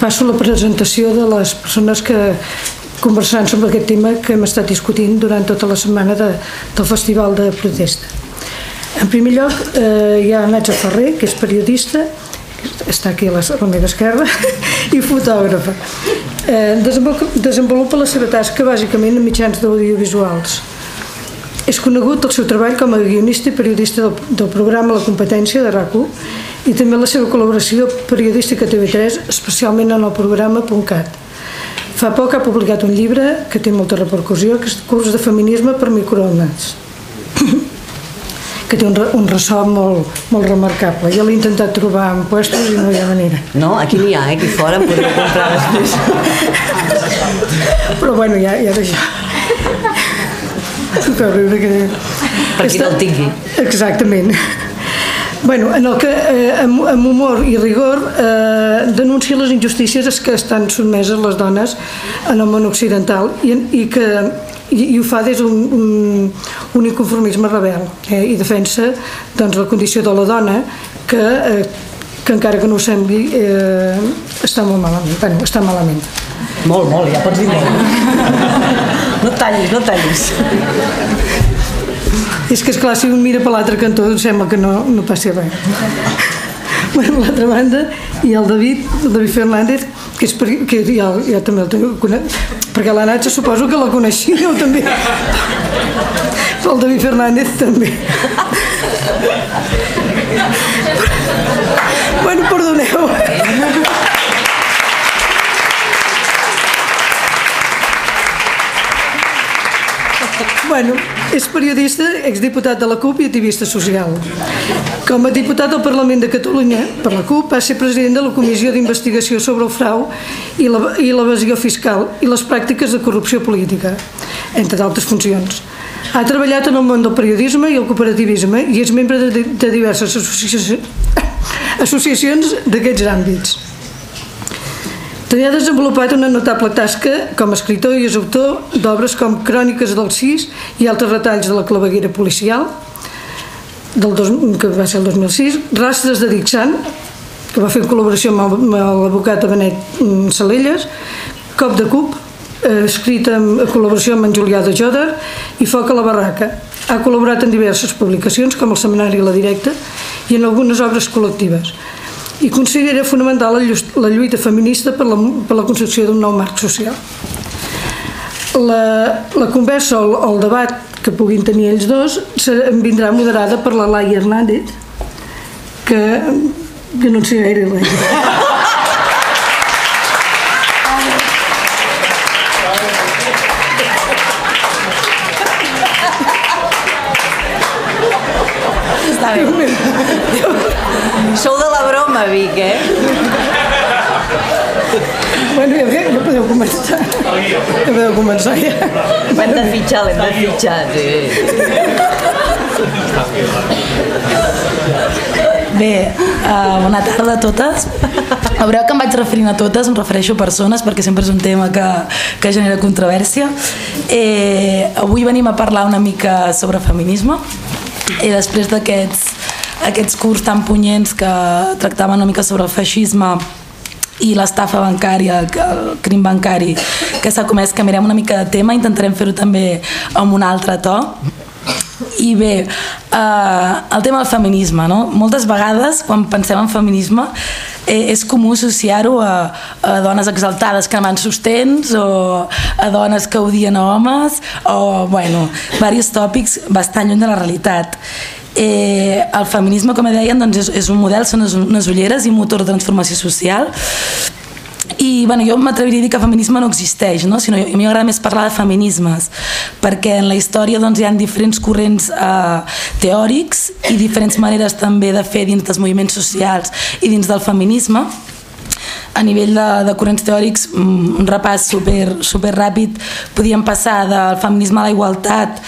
passo la presentació de les persones que conversaran sobre aquest tema que hem estat discutint durant tota la setmana del Festival de Protesta. En primer lloc, hi ha Natxa Ferrer, que és periodista, està aquí a la meva esquerra, i fotògrafa. Desenvolupa la seva tasca bàsicament en mitjans audiovisuals. És conegut el seu treball com a guionista i periodista del programa La Competència de RAC1 i també la seva col·laboració periodística a TV3, especialment en el programa .cat. Fa poc ha publicat un llibre que té molta repercussió, que és Curs de feminisme per microones, que té un ressò molt remarcable. Jo l'he intentat trobar en puestos i no hi ha manera. No, aquí n'hi ha, aquí fora em podria comprar després. Però bueno, ja d'això. Per qui no el tingui. Exactament. Bueno, en el que amb humor i rigor denuncia les injustícies que estan sotmeses les dones en el món occidental i ho fa des d'un inconformisme rebel i defensa la condició de la dona que encara que no ho sembli està molt malament. Bueno, està malament. Molt, ja pots dir molt. No tallis. És que, esclar, si un mira per l'altre cantó sembla que no passi res. Per l'altra banda, hi ha el David Fernández, que jo també el conec, perquè la Natxa suposo que la coneixíeu també. El David Fernández també. Bueno, perdoneu. Bueno, és periodista, exdiputat de la CUP i activista social. Com a diputat al Parlament de Catalunya, per la CUP, va ser president de la Comissió d'Investigació sobre el Frau i l'Evasió Fiscal i les pràctiques de corrupció política, entre d'altres funcions. Ha treballat en el món del periodisme i el cooperativisme i és membre de diverses associacions d'aquests àmbits. També ha desenvolupat una notable tasca com a escriptor i és autor d'obres com Cròniques del Cis i altres retalls de la claveguera policial, que va ser el 2006, Rastres de Dixant, que va fer en col·laboració amb l'advocat Benet Salelles, Cop de Cup, escrit en col·laboració amb en Julià de Joder, i Foc a la barraca. Ha col·laborat en diverses publicacions, com el Setmanari La Directa, i en algunes obres col·lectives. I considera fonamental la lluita feminista per la construcció d'un nou marc social. La conversa o el debat que puguin tenir ells dos vindrà moderada per la Laia Hernández, que no en sé gaire res. Està bé. Sou de la broma, Vic, Bueno, ja podeu començar. Ja. L'hem de fitxar, sí. Bé, bona tarda a totes. Veureu que em vaig referint a totes, em refereixo a persones perquè sempre és un tema que genera controvèrsia. Avui venim a parlar una mica sobre feminisme i després d'aquests curs tan punyents que tractaven una mica sobre el feixisme i l'estafa bancària, el crim bancari que s'ha comès, canviarem una mica de tema, intentarem fer-ho també amb un altre to. I bé, el tema del feminisme, no? Moltes vegades quan pensem en feminisme és comú associar-ho a dones exaltades que van sostens o a dones que odien a homes o, bueno, diversos tòpics bastant lluny de la realitat. El feminisme, com deien, doncs és un model, són unes ulleres i motor de transformació social. I bueno, jo m'atreviria a dir que el feminisme no existeix, no? Sinó, a mi m'agrada més parlar de feminismes, perquè en la història doncs, hi ha diferents corrents teòrics i diferents maneres també de fer dins dels moviments socials i dins del feminisme. A nivell de corrents teòrics, un repàs super ràpid, podíem passar del feminisme a la igualtat,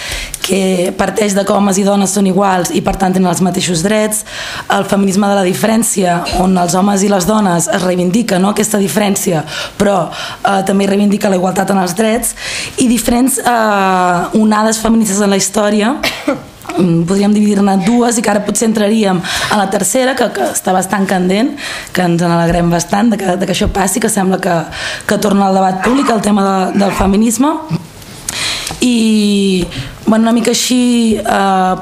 que parteix de que homes i dones són iguals i per tant tenen els mateixos drets, el feminisme de la diferència, on els homes i les dones es reivindiquen, no, aquesta diferència, però també reivindica la igualtat en els drets, i diferents onades feministes en la història podríem dividir-ne dues i que ara potser entraríem a la tercera, que està bastant candent, que ens n'alegrem bastant de que això passi, que sembla que torna al debat públic el tema del feminisme. I una mica així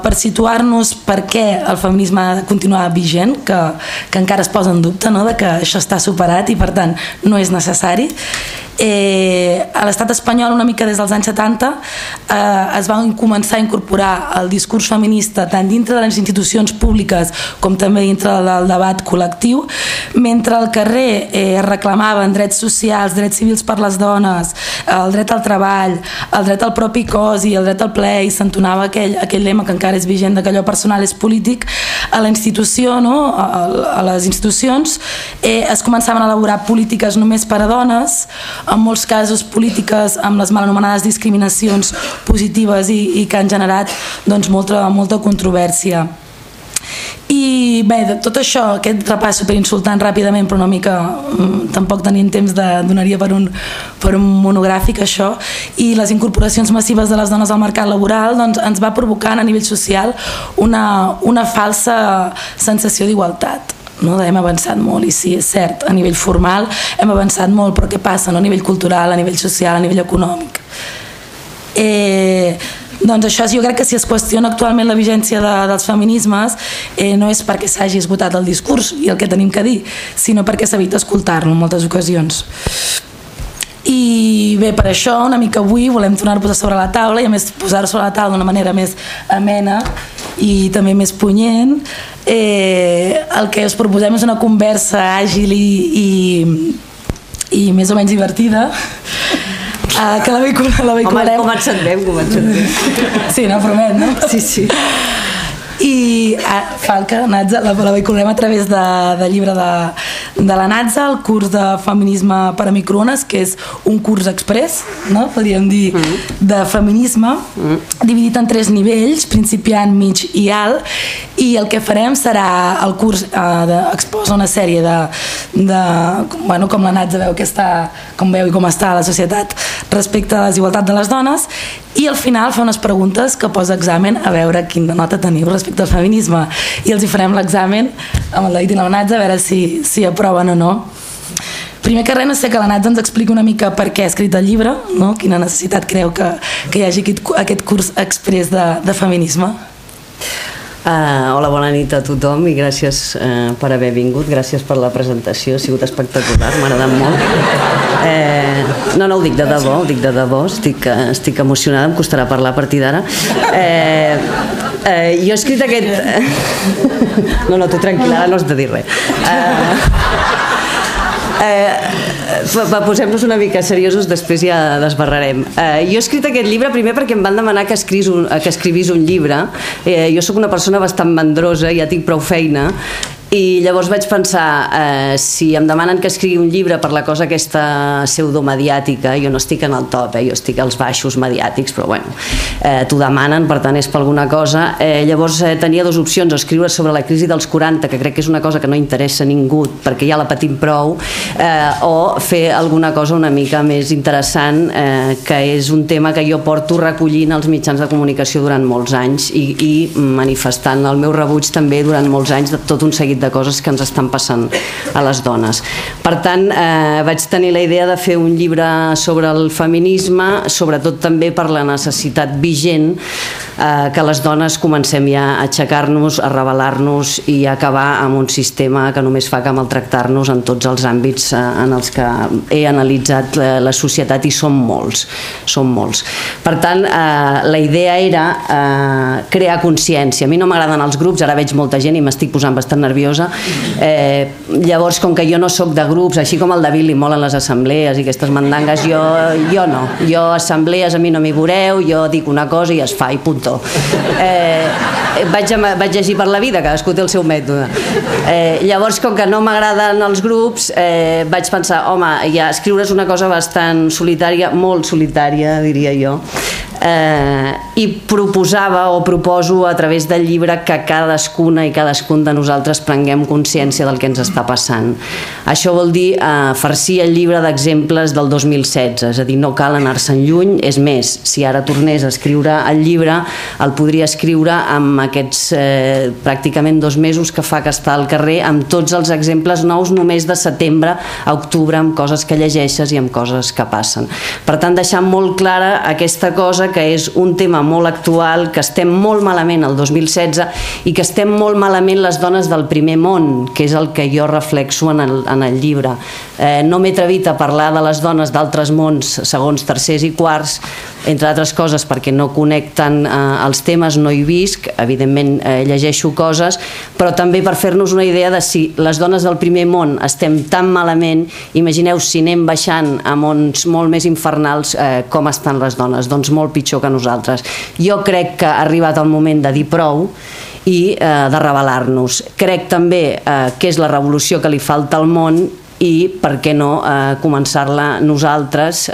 per situar-nos per què el feminisme ha de continuar vigent, que encara es posa en dubte, no? De que això està superat i per tant no és necessari. A l'estat espanyol, una mica des dels anys 70, es va començar a incorporar el discurs feminista tant dintre de les institucions públiques com també dintre del debat col·lectiu. Mentre al carrer es reclamaven drets socials, drets civils per les dones, el dret al treball, el dret al propi cos i el dret al ple, i s'entonava aquell lema que encara és vigent, que allò personal és polític, a la institució, no? A les institucions es començaven a elaborar polítiques només per a dones, en molts casos polítiques amb les mal anomenades discriminacions positives i que han generat doncs, molta controvèrsia. I bé, de tot això, aquest repàs superinsultant ràpidament, però una mica tampoc tenint temps, donaria per un monogràfic això, i les incorporacions massives de les dones al mercat laboral doncs, ens va provocant a nivell social una falsa sensació d'igualtat. No? Hem avançat molt, i sí, és cert, a nivell formal hem avançat molt, però què passa a nivell cultural, a nivell social, a nivell econòmic? Doncs això, jo crec que si es qüestiona actualment la vigència dels feminismes no és perquè s'hagi esgotat el discurs i el que tenim que dir, sinó perquè s'evita escoltar-lo en moltes ocasions. I bé, per això una mica avui volem tornar-ho a posar sobre la taula, i a més posar-ho sobre la taula d'una manera més amena i també més punyent. El que us proposem és una conversa àgil i més o menys divertida, que la vehiculem. Home, començat bé. Sí, no, promet, no? Sí. I Falca, Natza, la vehiculem a través del llibre de la Natza, el curs de feminisme per a microones, que és un curs express, no? Podríem dir, de feminisme, dividit en 3 nivells, principiant, mig i alt, i el que farem serà el curs exposa una sèrie com la Natza veu que està, com veu i com està la societat respecte a la desigualtat de les dones, i al final fa unes preguntes que posa examen a veure quina nota teniu respecte al feminisme, i els hi farem l'examen amb el David i la Natza a veure si aproven o no. Primer que res, no sé, que la Natza ens expliqui una mica per què ha escrit el llibre, no? Quina necessitat creu que hi hagi aquest curs express de feminisme. Hola, bona nit a tothom i gràcies per haver vingut, gràcies per la presentació, ha sigut espectacular, m'ha agradat molt. No, ho dic de debò, estic emocionada, em costarà parlar a partir d'ara. Jo he escrit aquest... No, tu tranquil·la, ara no has de dir res. Posem-nos una mica seriosos, després ja desbarrarem. Jo he escrit aquest llibre primer perquè em van demanar que escrivís un llibre. Jo sóc una persona bastant mandrosa, ja tinc prou feina, i llavors vaig pensar, si em demanen que escrigui un llibre per la cosa aquesta pseudomediàtica, jo no estic en el top, jo estic als baixos mediàtics, però bueno, t'ho demanen, per tant és per alguna cosa. Llavors tenia 2 opcions, o escriure sobre la crisi dels 40, que crec que és una cosa que no interessa a ningú perquè ja la patim prou, o fer alguna cosa una mica més interessant, que és un tema que jo porto recollint als mitjans de comunicació durant molts anys i manifestant el meu rebuig també durant molts anys de tot un seguit de coses que ens estan passant a les dones. Per tant, vaig tenir la idea de fer un llibre sobre el feminisme, sobretot també per la necessitat vigent que les dones comencem ja a aixecar-nos, a rebel·lar-nos i a acabar amb un sistema que només fa que maltractar-nos en tots els àmbits en els que he analitzat la societat, i són molts. Per tant, la idea era crear consciència. A mi no m'agraden els grups, ara veig molta gent i m'estic posant bastant nerviosa. Llavors, com que jo no sóc de grups, així com el David li molen les assemblees i aquestes mandangues, jo no. Jo assemblees a mi no m'hi veureu, jo dic una cosa i es fa i puntó. Vaig llegir per la vida, cadascú té el seu mètode. Llavors, com que no m'agraden els grups, vaig pensar, home, ja escriure és una cosa bastant solitària, molt solitària, diria jo. i proposava o proposo a través del llibre que cadascuna i cadascun de nosaltres prenguem consciència del que ens està passant. Això vol dir farcir el llibre d'exemples del 2016, és a dir, no cal anar-se'n lluny, és més, si ara tornés a escriure el llibre, el podria escriure amb aquests pràcticament 2 mesos que fa que està al carrer, amb tots els exemples nous només de setembre a octubre, amb coses que llegeixes i amb coses que passen. Per tant, deixar molt clara aquesta cosa que és un tema molt actual, que estem molt malament el 2016 i que estem molt malament les dones del primer món, que és el que jo reflexo en el llibre. No m'he atrevit a parlar de les dones d'altres mons, segons, tercers i quarts, entre altres coses perquè no connecten els temes, no hi visc, evidentment llegeixo coses, però també per fer-nos una idea de si les dones del primer món estem tan malament, imagineu si anem baixant a mons molt més infernals, com estan les dones, doncs molt pitjor que nosaltres. Jo crec que ha arribat el moment de dir prou i de rebel·lar-nos. Crec també que és la revolució que li falta al món i per què no començar-la nosaltres,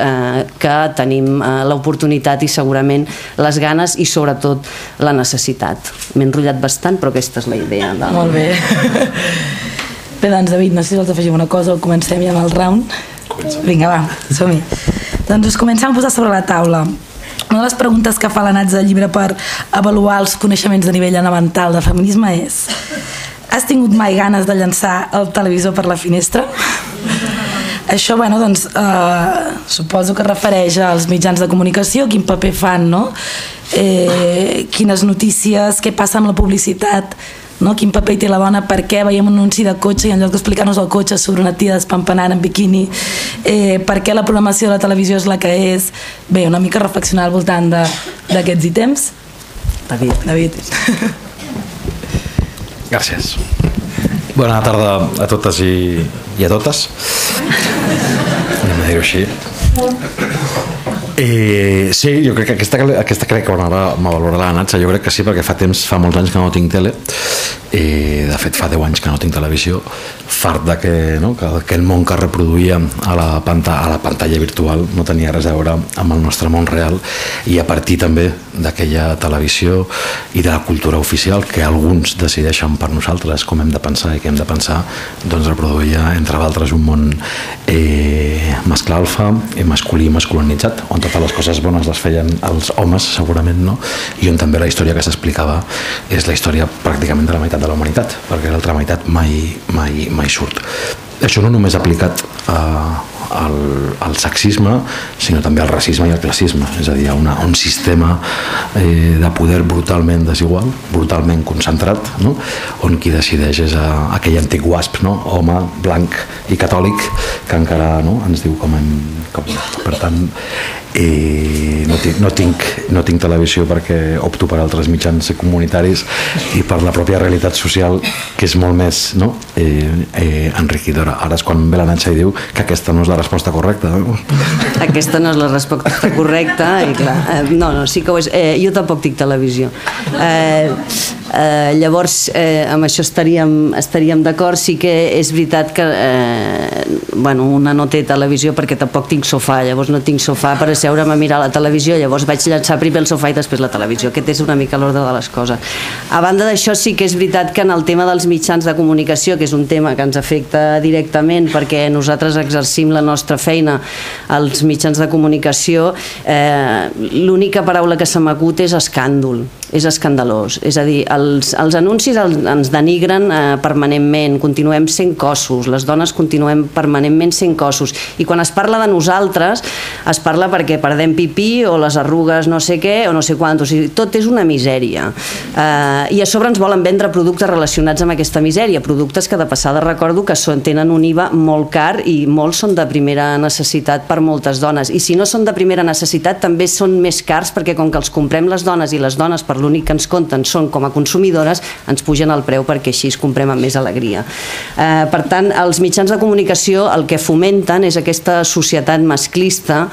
que tenim l'oportunitat i segurament les ganes i sobretot la necessitat. M'he enrotllat bastant, però aquesta és la idea. Molt bé. Bé, doncs David, no sé si vols afegir una cosa o comencem ja amb el round. Vinga, va, som-hi. Doncs us comencem a posar sobre la taula. Una de les preguntes que fa l'anats del llibre per avaluar els coneixements de nivell elemental de feminisme és: has tingut mai ganes de llançar el televisor per la finestra? Això, bueno, doncs, suposo que refereix als mitjans de comunicació, quin paper fan, no? Quines notícies, què passa amb la publicitat, no? Quin paper té la dona, per què veiem un anunci de cotxe i en lloc d'explicar-nos el cotxe sobre una tia despampanant en biquini, per què la programació de la televisió és la que és. Bé, una mica reflexionar al voltant d'aquests ítems. David. Gràcies. Bona tarda a totes i a totes. Anem a dir-ho així. Sí, jo crec que aquesta crec que m'avalorarà la Natxa. Jo crec que sí, perquè fa molts anys que no tinc tele. De fet, fa 10 anys que no tinc televisió, fart de que el món que reproduïa a la pantalla virtual no tenia res a veure amb el nostre món real, i a partir també d'aquella televisió i de la cultura oficial que alguns decideixen per nosaltres com hem de pensar i què hem de pensar, doncs reproduïa, entre d'altres, un món mascle alfa, masculí i masculinitzat, on totes les coses bones les feien els homes, segurament, no? I on també la història que s'explicava és la història pràcticament de la meitat de la humanitat, perquè l'altra meitat mai surt. Això no només aplicat al sexisme, sinó també al racisme i al classisme, és a dir, a un sistema de poder brutalment desigual, brutalment concentrat, no? On qui decideix és aquell antic wasp, no? Home, blanc i catòlic, que encara ens diu com per tant, no tinc televisió perquè opto per altres mitjans comunitaris i per la pròpia realitat social, que és molt més enriquidora. Ara és quan ve la Natxa i diu que aquesta no és la resposta correcta. Aquesta no és la resposta correcta, i clar, no, sí que ho és. Jo tampoc tinc televisió. Llavors, amb això estaríem d'acord. Sí que és veritat que una no té televisió perquè tampoc tinc sofà, llavors no tinc sofà per asseure'm a mirar la televisió, llavors vaig llançar primer el sofà i després la televisió. Aquest és una mica l'ordre de les coses. A banda d'això, sí que és veritat que en el tema dels mitjans de comunicació, que és un tema que ens afecta directament perquè nosaltres exercim la nostra feina als mitjans de comunicació, l'única paraula que se m'acut és escàndol, és escandalós. És a dir, els anuncis ens denigren permanentment, continuem sent cossos, les dones continuem permanentment sent cossos, i quan es parla de nosaltres es parla perquè perdem pipí o les arrugues no sé què o no sé quant, o sigui, tot és una misèria, i a sobre ens volen vendre productes relacionats amb aquesta misèria, productes que de passada recordo que tenen un IVA molt car i molts són de primera necessitat per moltes dones, i si no són de primera necessitat també són més cars perquè com que els comprem les dones i les dones per per l'únic que ens compten són com a consumidores, ens pugen el preu perquè així es comprem amb més alegria. Per tant, els mitjans de comunicació el que fomenten és aquesta societat masclista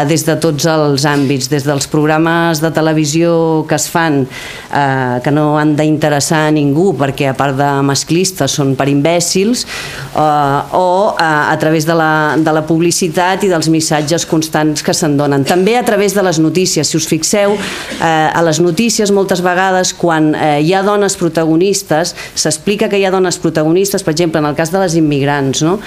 des de tots els àmbits, des dels programes de televisió que es fan, que no han d'interessar a ningú perquè a part de masclistes són per imbècils, o a través de la publicitat i dels missatges constants que se'n donen. També a través de les notícies. Si us fixeu, a les notícies moltes vegades quan hi ha dones protagonistes, s'explica que hi ha dones protagonistes, per exemple, en el cas de les immigrants, no?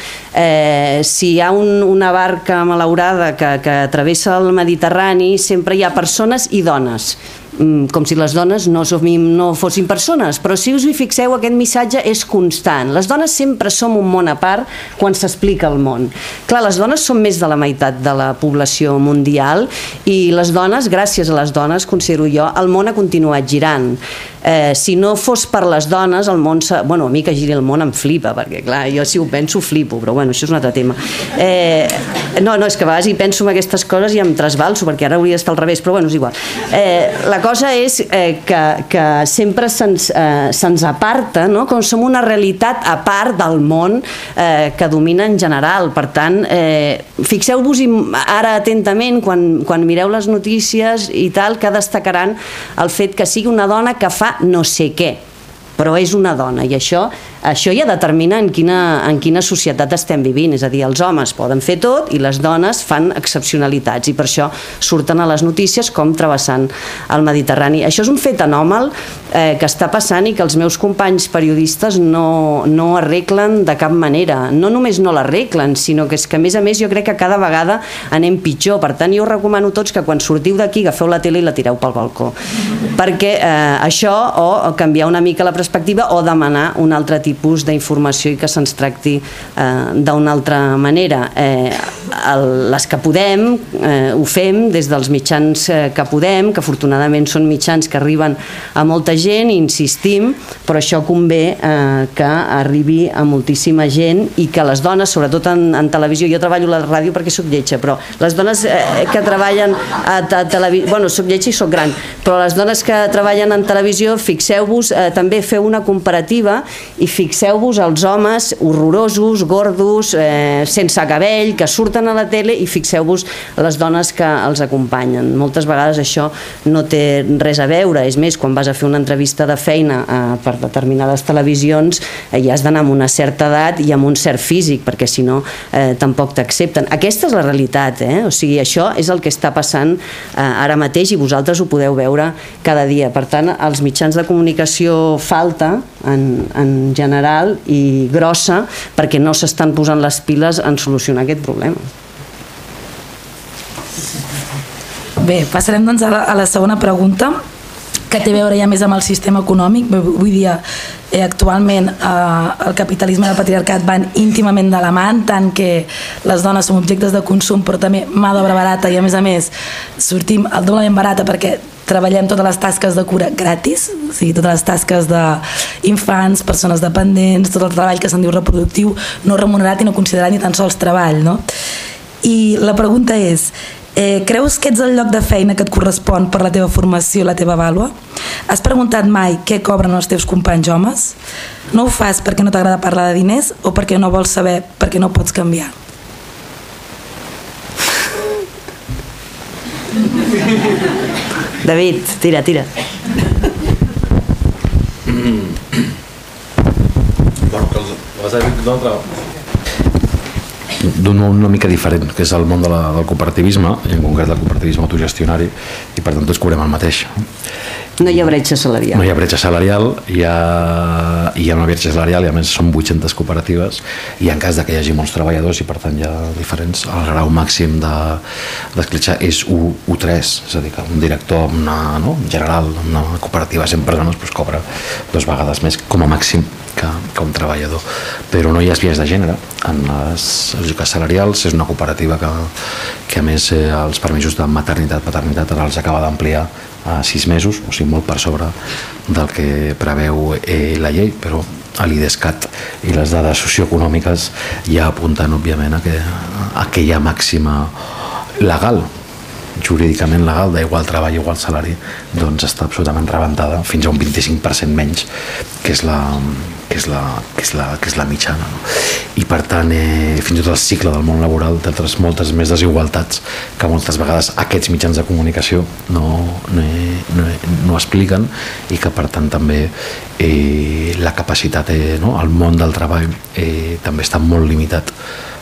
Si hi ha una barca malaurada que travessa el Mediterrani, sempre hi ha persones i dones, com si les dones no fossin persones, però si us hi fixeu aquest missatge és constant. Les dones sempre som un món a part quan s'explica el món. Clar, les dones són més de la meitat de la població mundial i les dones, gràcies a les dones, considero jo, el món ha continuat girant. Si no fos per les dones, el món... Bueno, a mi que giri el món em flipa, perquè clar, jo si ho penso flipo, però bueno, això és un altre tema. No, és que a vegades hi penso en aquestes coses i em trasbalso, perquè ara hauria d'estar al revés, però bueno, és igual. La cosa és que sempre se'ns aparta, no? Com som una realitat a part del món que domina en general. Per tant, fixeu-vos ara atentament quan mireu les notícies i tal, que destacaran el fet que sigui una dona que fa no sé què, però és una dona, i això ja determina en quina societat estem vivint. És a dir, els homes poden fer tot i les dones fan excepcionalitats, i per això surten a les notícies com travessant el Mediterrani. Això és un fet anòmal que està passant i que els meus companys periodistes no arreglen de cap manera. No només no l'arreglen, sinó que és que a més jo crec que cada vegada anem pitjor. Per tant, jo us recomano a tots que quan sortiu d'aquí agafeu la tele i la tireu pel balcó, perquè això, o canviar una mica la perspectiva o demanar un altre tipus d'informació i que se'ns tracti d'una altra manera. Les que podem ho fem des dels mitjans que podem, que afortunadament són mitjans que arriben a molta gent, i insistim, però això convé que arribi a moltíssima gent i que les dones, sobretot en televisió, jo treballo a la ràdio perquè soc lletja, però les dones que treballen a televisió, bueno, soc lletja i soc gran, però les dones que treballen en televisió, fixeu-vos, també feu una comparativa i fixeu-vos els homes horrorosos, gordos, sense cabell, que surten a la tele, i fixeu-vos les dones que els acompanyen. Moltes vegades això no té res a veure. És més, quan vas a fer una entrevista de feina per determinades televisions ja has d'anar amb una certa edat i amb un cert físic, perquè si no tampoc t'accepten. Aquesta és la realitat, o sigui, això és el que està passant ara mateix i vosaltres ho podeu veure cada dia. Per tant, als mitjans de comunicació falta en general i grossa, perquè no s'estan posant les piles en solucionar aquest problema. Bé, passarem doncs a la segona pregunta, que té a veure ja més amb el sistema econòmic. Vull dir, actualment el capitalisme i el patriarcat van íntimament de la mà, tant que les dones som objectes de consum, però també mà d'obra barata, i a més sortim el doblement barata perquè treballem totes les tasques de cura gratis, o sigui, totes les tasques d'infants, persones dependents, tot el treball que se'n diu reproductiu, no remunerat i no considerat ni tan sols treball, no? I la pregunta és, creus que ets el lloc de feina que et correspon per la teva formació i la teva vàlua? Has preguntat mai què cobren els teus companys homes? No ho fas perquè no t'agrada parlar de diners o perquè no vols saber, perquè no pots canviar? David, tira. Bueno, que vas a dir d'un món una mica diferent, que és el món del cooperativisme, i en concret del cooperativisme autogestionari, i per tant tots cobrem el mateix. No hi ha bretxa salarial. No hi ha bretxa salarial, hi ha una bretxa salarial, i a més són 800 cooperatives, i en cas que hi hagi molts treballadors, i per tant hi ha diferents, el grau màxim d'escletxar és 1,3, és a dir, que un director en general, una cooperativa de 100 persones, cobra 2 vegades més com a màxim que un treballador, però no hi ha espies de gènere en les llocs salarials. És una cooperativa que a més els permisos de maternitat ara els acaba d'ampliar a 6 mesos, o sigui, molt per sobre del que preveu la llei, però l'IDESCAT i les dades socioeconòmiques ja apunten òbviament a aquella màxima legal. jurídicament legal d'igual treball, igual salari, doncs està absolutament rebentada, fins a un 25% menys, que és la mitjana, no? I per tant fins i tot el cicle del món laboral té moltes més desigualtats que moltes vegades aquests mitjans de comunicació no expliquen, i que per tant també la capacitat, el món del treball també està molt limitat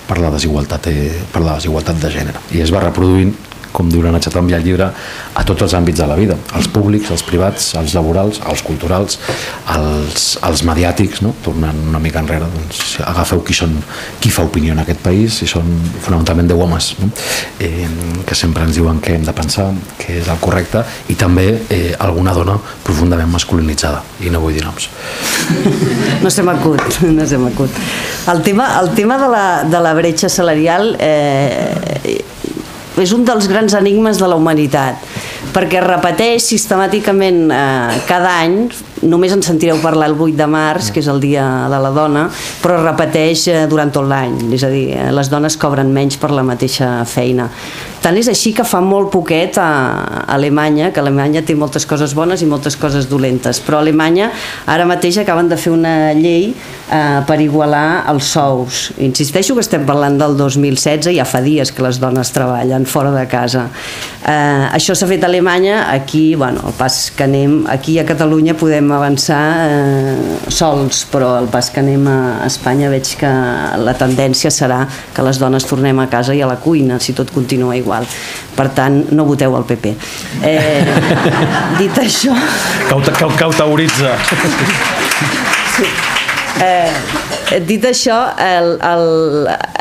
per la desigualtat de gènere, i es va reproduint, com diu la Natxa Trombi al llibre, a tots els àmbits de la vida, els públics, els privats, els laborals, els culturals, els mediàtics, no? Tornant una mica enrere, doncs, agafeu qui fa opinió en aquest país, i són fonamentalment 10 homes, no? Que sempre ens diuen què hem de pensar, què és el correcte, i també alguna dona profundament masculinitzada, i no vull dir noms. No se m'acut. El tema de la bretxa salarial és un dels grans enigmes de la humanitat, perquè es repeteix sistemàticament cada any. Només en sentireu parlar el 8 de març, que és el dia de la dona, però es repeteix durant tot l'any, és a dir, les dones cobren menys per la mateixa feina. Tant és així que fa molt poquet a Alemanya, que Alemanya té moltes coses bones i moltes coses dolentes, però a Alemanya ara mateix acaben de fer una llei per igualar els sous. Insisteixo que estem parlant del 2016, ja fa dies que les dones treballen fora de casa. Això s'ha fet a Alemanya, aquí, bueno, el pas que anem, aquí a Catalunya podem avançar sols, però el pas que anem a Espanya veig que la tendència serà que les dones tornem a casa i a la cuina, si tot continua igual. Per tant, no voteu al PP. Dit això... Cauteuritza. Sí. Dit això,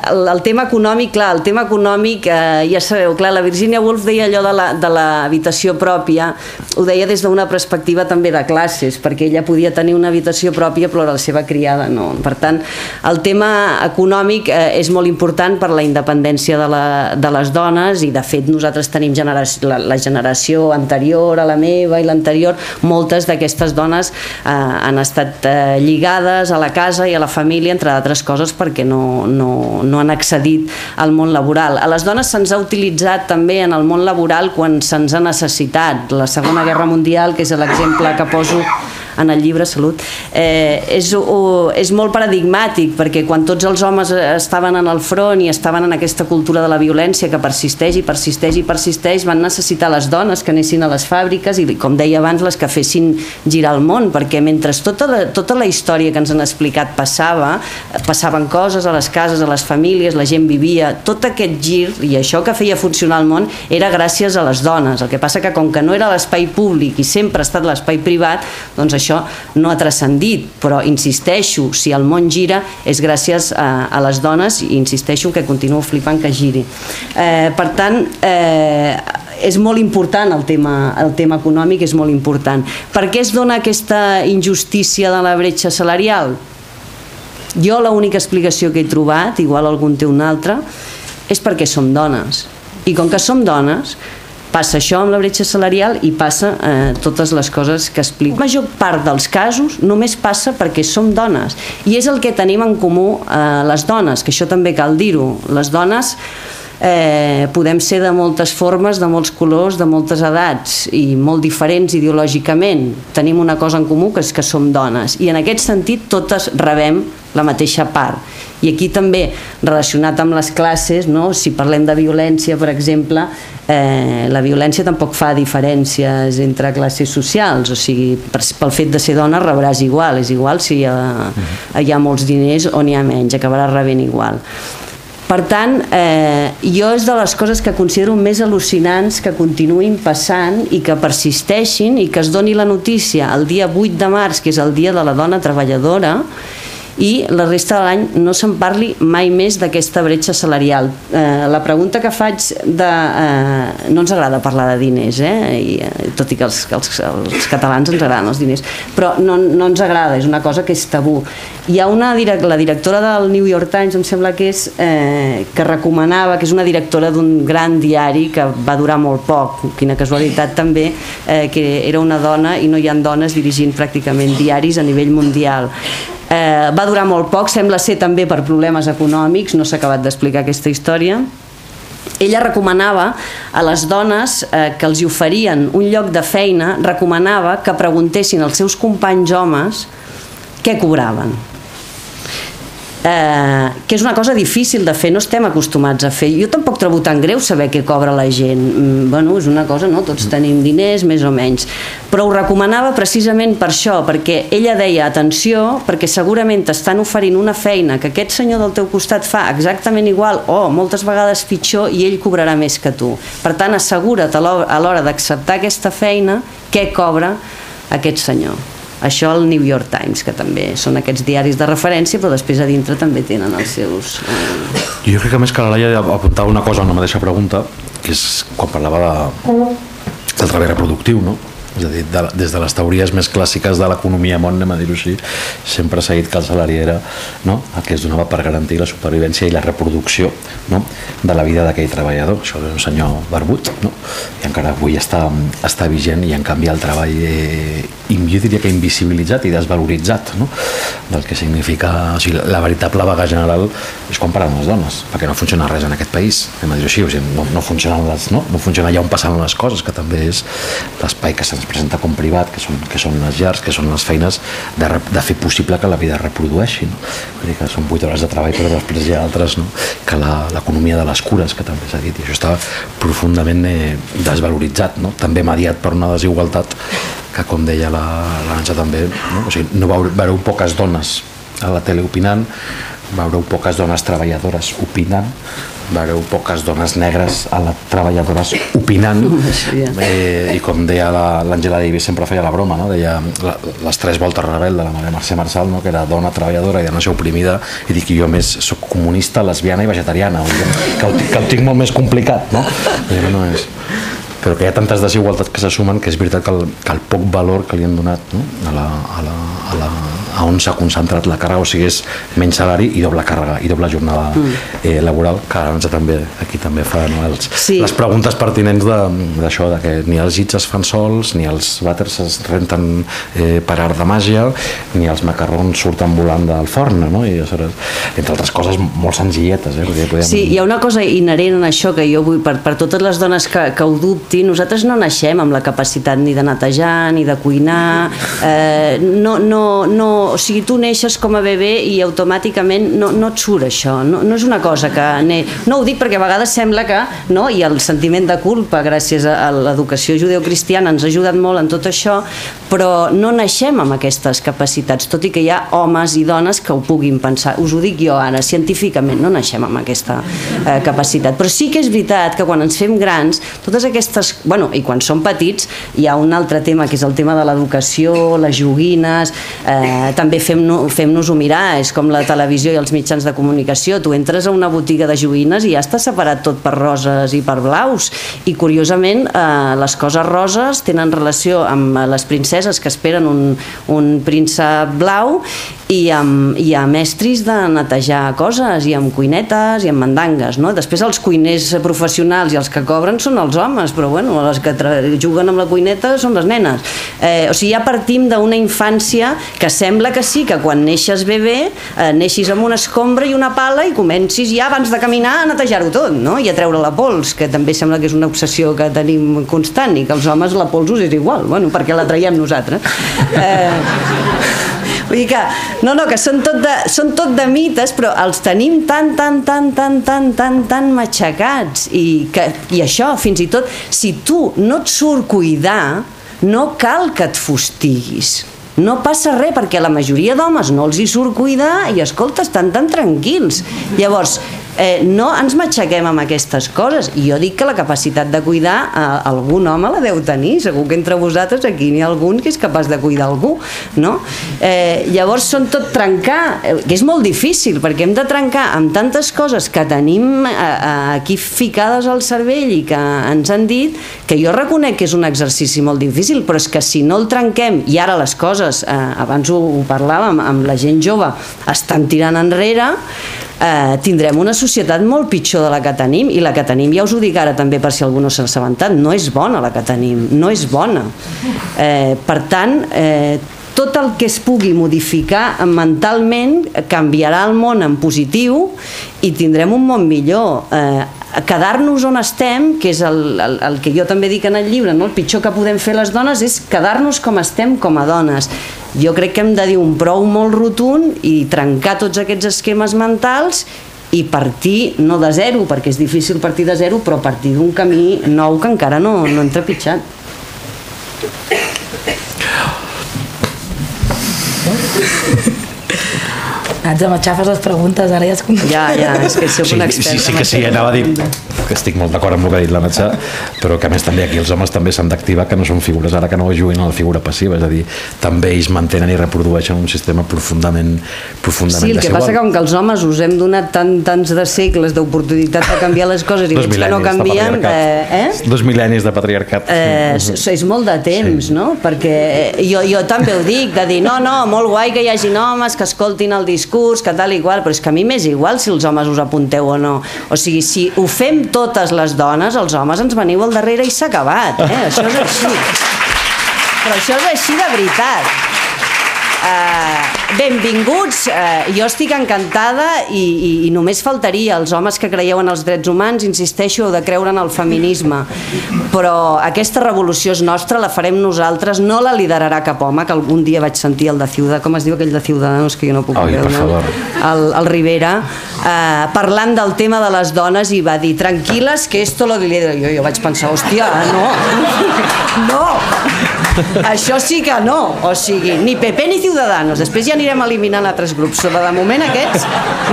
el tema econòmic, clar, el tema econòmic, ja sabeu, clar, la Virginia Woolf deia allò de l'habitació pròpia, ho deia des d'una perspectiva també de classes, perquè ella podia tenir una habitació pròpia però la seva criada no. Per tant, el tema econòmic és molt important per la independència de les dones, i de fet nosaltres tenim la generació anterior a la meva i l'anterior, moltes d'aquestes dones han estat lligades a la casa i a la família, entre d'altres coses perquè no han accedit al món laboral. A les dones se'ns ha utilitzat també en el món laboral quan se'ns ha necessitat. La Segona Guerra Mundial, que és l'exemple que poso en el llibre, salut, és molt paradigmàtic, perquè quan tots els homes estaven en el front i estaven en aquesta cultura de la violència que persisteix i persisteix i persisteix, van necessitar les dones que anessin a les fàbriques i, com deia abans, les que fessin girar el món, perquè mentre tota la història que ens han explicat passaven coses a les cases, a les famílies, la gent vivia, tot aquest gir i això que feia funcionar el món era gràcies a les dones. El que passa que com que no era l'espai públic i sempre ha estat l'espai privat, doncs això no ha transcendit, però insisteixo, si el món gira és gràcies a les dones, i insisteixo que continuo flipant que giri. Per tant, és molt important el tema econòmic, és molt important. Per què es dona aquesta injustícia de la bretxa salarial? Jo l'única explicació que he trobat, igual algun té una altra, és perquè som dones. I com que som dones, passa això amb la bretxa salarial i passa totes les coses que explico. La major part dels casos només passa perquè som dones, i és el que tenim en comú les dones, que això també cal dir-ho. Les dones podem ser de moltes formes, de molts colors, de moltes edats i molt diferents ideològicament. Tenim una cosa en comú, que és que som dones, i en aquest sentit totes rebem la mateixa part. I aquí també, relacionat amb les classes, si parlem de violència, per exemple, la violència tampoc fa diferències entre classes socials, o sigui, pel fet de ser dona rebràs igual, és igual si hi ha molts diners o n'hi ha menys, acabaràs rebent igual. Per tant, jo és de les coses que considero més al·lucinants que continuïn passant i que persisteixin, i que es doni la notícia el dia 8 de març, que és el dia de la dona treballadora, i la resta de l'any no se'n parli mai més d'aquesta bretxa salarial. La pregunta que faig no ens agrada parlar de diners, tot i que als catalans ens agraden els diners, però no ens agrada, és una cosa que és tabú. Hi ha la directora del New York Times, em sembla que és, que recomanava, que és una directora d'un gran diari que va durar molt poc, quina casualitat també, que era una dona, i no hi ha dones dirigint pràcticament diaris a nivell mundial. Va durar molt poc, sembla ser també per problemes econòmics, no s'ha acabat d'explicar aquesta història, ella recomanava a les dones que els oferien un lloc de feina, recomanava que preguntessin als seus companys homes què cobraven. Que és una cosa difícil de fer, no estem acostumats a fer. Jo tampoc trobo tan greu saber què cobra la gent. Bueno, és una cosa, no? Tots tenim diners, més o menys. Però ho recomanava precisament per això, perquè ella deia, atenció, perquè segurament t'estan oferint una feina que aquest senyor del teu costat fa exactament igual o moltes vegades pitjor i ell cobrarà més que tu. Per tant, assegura't a l'hora d'acceptar aquesta feina què cobra aquest senyor. Això al New York Times, que també són aquests diaris de referència, però després a dintre també tenen els seus... Jo crec que més que la Laia apuntava una cosa en la mateixa pregunta, que és quan parlava del treball reproductiu, no? És a dir, des de les teories més clàssiques de l'economia món, anem a dir-ho així, sempre s'ha dit que el salari era el que es donava per garantir la supervivència i la reproducció de la vida d'aquell treballador. Això és un senyor barbut, i encara avui està vigent, i en canvi el treball jo diria que invisibilitzat i desvaloritzat del que significa, o sigui, la veritable vaga general és quan paren les dones, perquè no funciona res en aquest país, anem a dir-ho així, o sigui, no funciona allà on passen les coses, que també és l'espai que se'ns presenta com privat, que són les llars, que són les feines de fer possible que la vida es reprodueixi. Vull dir que són 8 hores de treball, però després hi ha altres, que l'economia de les cures, que també s'ha dit, i això està profundament desvaloritzat, també mediat per una desigualtat que, com deia la Nanxa també, o sigui, no veureu poques dones a la tele opinant, veureu poques dones treballadores opinant, veureu poques dones negres a les treballadores opinant, i com deia l'Angela Davis, sempre feia la broma, deia les 3 voltes rebel de la Mercè Marçal, que era dona treballadora i de nació oprimida, i dic que jo més soc comunista, lesbiana i vegetariana, que ho tinc molt més complicat, però que hi ha tantes desigualtats que se sumen que és veritat que el poc valor que li han donat a on s'ha concentrat la càrrega, o sigui, és menys salari i doble càrrega i doble jornada laboral, que ara també aquí també fa les preguntes pertinents d'això, que ni els llits es fan sols, ni els vàters es renten per art de màgia, ni els macarrons surten volant del forn, i entre altres coses molt senzilletes. Sí, hi ha una cosa inherent en això que jo vull, per totes les dones que ho dubtin, nosaltres no naixem amb la capacitat ni de netejar, ni de cuinar, o sigui, tu neixes com a bebè i automàticament no et surt això, no és una cosa que... No ho dic perquè a vegades sembla que, i el sentiment de culpa gràcies a l'educació judeocristiana ens ha ajudat molt en tot això, però no naixem amb aquestes capacitats, tot i que hi ha homes i dones que ho puguin pensar. Us ho dic jo ara, científicament, no naixem amb aquesta capacitat. Però sí que és veritat que quan ens fem grans, totes aquestes... i quan som petits, hi ha un altre tema, que és el tema de l'educació, les joguines, també fem-nos-ho mirar, és com la televisió i els mitjans de comunicació. Tu entres a una botiga de joguines i ja està separat tot per roses i per blaus, i curiosament les coses roses tenen relació amb les princeses que esperen un príncep blau, i amb estris de netejar coses, i amb cuinetes i amb mandangues. Després els cuiners professionals i els que cobren són els homes, però les que juguen amb la cuineta són les nenes. O sigui, ja partim d'una infància que sembla que sí, que quan neixes bebè neixis amb una escombra i una pala i comencis ja abans de caminar a netejar-ho tot, i a treure la pols, que també sembla que és una obsessió que tenim constant, i que els homes la pols us és igual, perquè la traiem nosaltres. Vull dir que, que són tot de mites, però els tenim tan matxacats, i això, fins i tot, si tu no et surt cuidar, no cal que et fustiguis. No passa res, perquè la majoria d'homes no els hi surt cuidar i, escolta, estan tan tranquils. Llavors, no ens matxaquem amb aquestes coses, i jo dic que la capacitat de cuidar algun home la deu tenir, segur que entre vosaltres aquí n'hi ha algun que és capaç de cuidar algú, no? Llavors són tot trencar, que és molt difícil, perquè hem de trencar amb tantes coses que tenim aquí ficades al cervell i que ens han dit, que jo reconec que és un exercici molt difícil, però és que si no el trenquem, i ara les coses, abans ho parlàvem, amb la gent jove estan tirant enrere, tindrem una societat molt pitjor de la que tenim, i la que tenim, ja us ho dic ara també per si algú no s'ha assabentat, no és bona la que tenim, no és bona. Per tant, tot el que es pugui modificar mentalment canviarà el món en positiu i tindrem un món millor. quedar-nos on estem, que és el que jo també dic en el llibre, no? El pitjor que podem fer les dones és quedar-nos com estem com a dones. Jo crec que hem de dir un prou molt rotund i trencar tots aquests esquemes mentals i partir, no de zero, perquè és difícil partir de zero, però partir d'un camí nou que encara no hem trepitjat. Natza, m'aixafes les preguntes, ara ja es contesta. Ja, és que sóc un expert. Sí que sí, anava a dir que estic molt d'acord amb el que ha dit la Natza, però que a més també aquí els homes també s'han d'activar, que no són figures ara que no juguin a la figura passiva, és a dir, també ells mantenen i reprodueixen un sistema profundament desigual. Sí, el que passa que com que els homes us hem donat tants de segles d'oportunitat de canviar les coses i veig que no canvien... 2 mil·lennis de patriarcat. És molt de temps, no? Perquè jo també ho dic, de dir, no, molt guai que hi hagin homes que escoltin el discurs, que tal i qual, però és que a mi m'és igual si els homes us apunteu o no. O sigui, si ho fem totes les dones, els homes ens veniu al darrere i s'ha acabat, això és així. Però això és així de veritat. Benvinguts, jo estic encantada i només faltaria, els homes que creieu en els drets humans, insisteixo, heu de creure en el feminisme, però aquesta revolució és nostra, la farem nosaltres, no la liderarà cap home, que algun dia vaig sentir el de Ciudadanos, com es diu aquell de Ciudadanos, que jo no puc veure, el Rivera, parlant del tema de les dones i va dir, tranquil·les, que esto lo lidero. Jo vaig pensar, hòstia, no, això sí que no, o sigui, ni PP ni Ciudadanos, després ja anirem eliminant altres grups, però de moment aquests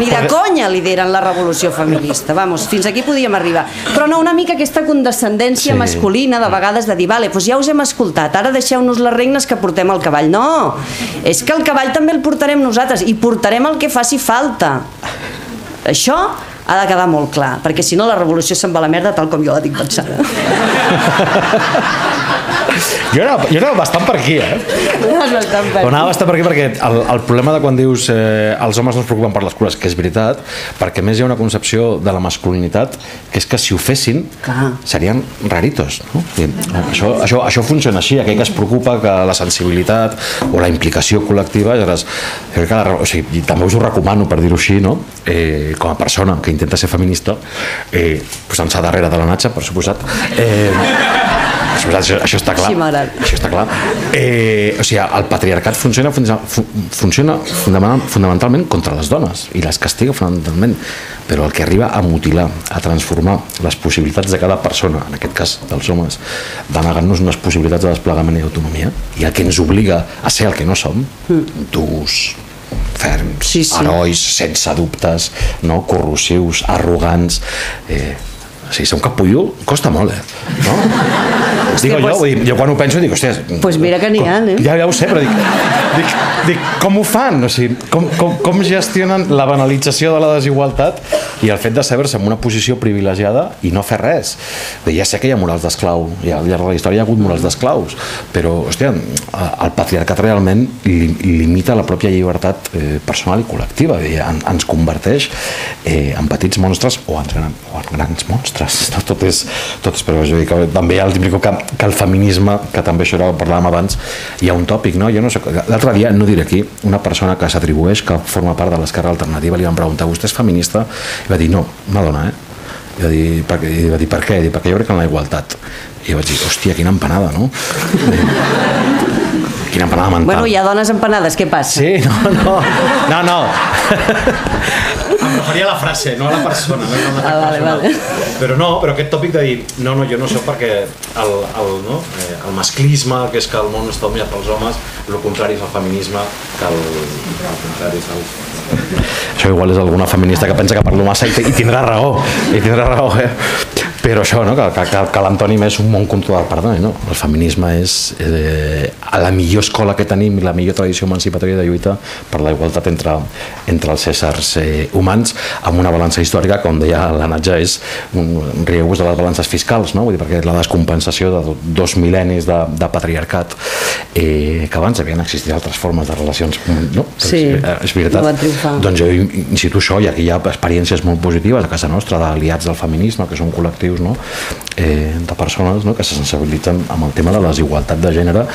ni de conya lideren la revolució feminista, vamos, fins aquí podíem arribar, però no, una mica aquesta condescendència masculina de vegades de dir, vale, doncs ja us hem escoltat, ara deixeu-nos les regnes que portem el cavall. No, és que el cavall també el portarem nosaltres i portarem el que faci falta. Això ha de quedar molt clar, perquè si no la revolució se'n va a la merda tal com jo la tinc pensada. Jo anava bastant per aquí, Anava bastant per aquí perquè el problema de quan dius els homes no es preocupen per les cures, que és veritat, perquè més hi ha una concepció de la masculinitat que és que si ho fessin serien raritos, no? Això funciona així, aquell que es preocupa que la sensibilitat o la implicació col·lectiva, o sigui, també us ho recomano, per dir-ho així, no? Com a persona que intenta ser feminista, posant-se darrere de la Natza, per suposat, això està clar. Això està clar. O sigui, el patriarcat funciona fonamentalment contra les dones i les castiga fonamentalment, però el que arriba a mutilar, a transformar les possibilitats de cada persona, en aquest cas dels homes, va negant-nos unes possibilitats de desplegament i d'autonomia, i el que ens obliga a ser el que no som, durs, ferms, herois, sense dubtes, corrosius, arrogants. Si ser un capullo costa molt, no? Dic jo quan ho penso dic, hòstia... Doncs mira que n'hi ha, Ja ho sé, però dic com ho fan? O sigui, com gestionen la banalització de la desigualtat i el fet de saber-se en una posició privilegiada i no fer res? Ja sé que hi ha morals d'esclau, al llarg de la història hi ha hagut morals d'esclaus, però, hòstia, el patriarcat realment limita la pròpia llibertat personal i col·lectiva, ens converteix en petits monstres o en grans monstres, tot és, però jo dic que també hi ha que el feminisme, que també això era que parlàvem abans, hi ha un tòpic, no? Jo no sé, l'altre dia, no diré aquí, una persona que s'atribueix que forma part de l'esquerra alternativa li van preguntar, vostè és feminista? I va dir, no, una dona, I va dir, per què? Perquè jo crec en la igualtat. I vaig dir, hòstia, quina empanada, no? Quina empanada mental. Bueno, hi ha dones empanades, què passa? Sí, no. Em referia a la frase, no a la persona. Vale. Però aquest tòpic de dir, no, jo no soc perquè el masclisme, que és que el món està dominat pels homes, el contrari és el feminisme, que el contrari és el... Això igual és alguna feminista que pensa que parlo massa i tindrà raó, però això, que l'Antoni és un món controlat per dones, no? El feminisme és la millor escola que tenim i la millor tradició emancipatòria de lluita per la igualtat entre els éssers humans, amb una balança històrica, com deia la Natza, és rieu-vos de les balances fiscals, no? Vull dir, perquè la descompensació de 2 mil·lennis de patriarcat, que abans havien existit altres formes de relacions, no? Sí, és veritat. Doncs jo incito això, i aquí hi ha experiències molt positives a casa nostra d'aliats del feminisme, que són col·lectius, de persones que se sensibilitzen amb el tema de la desigualtat de gènere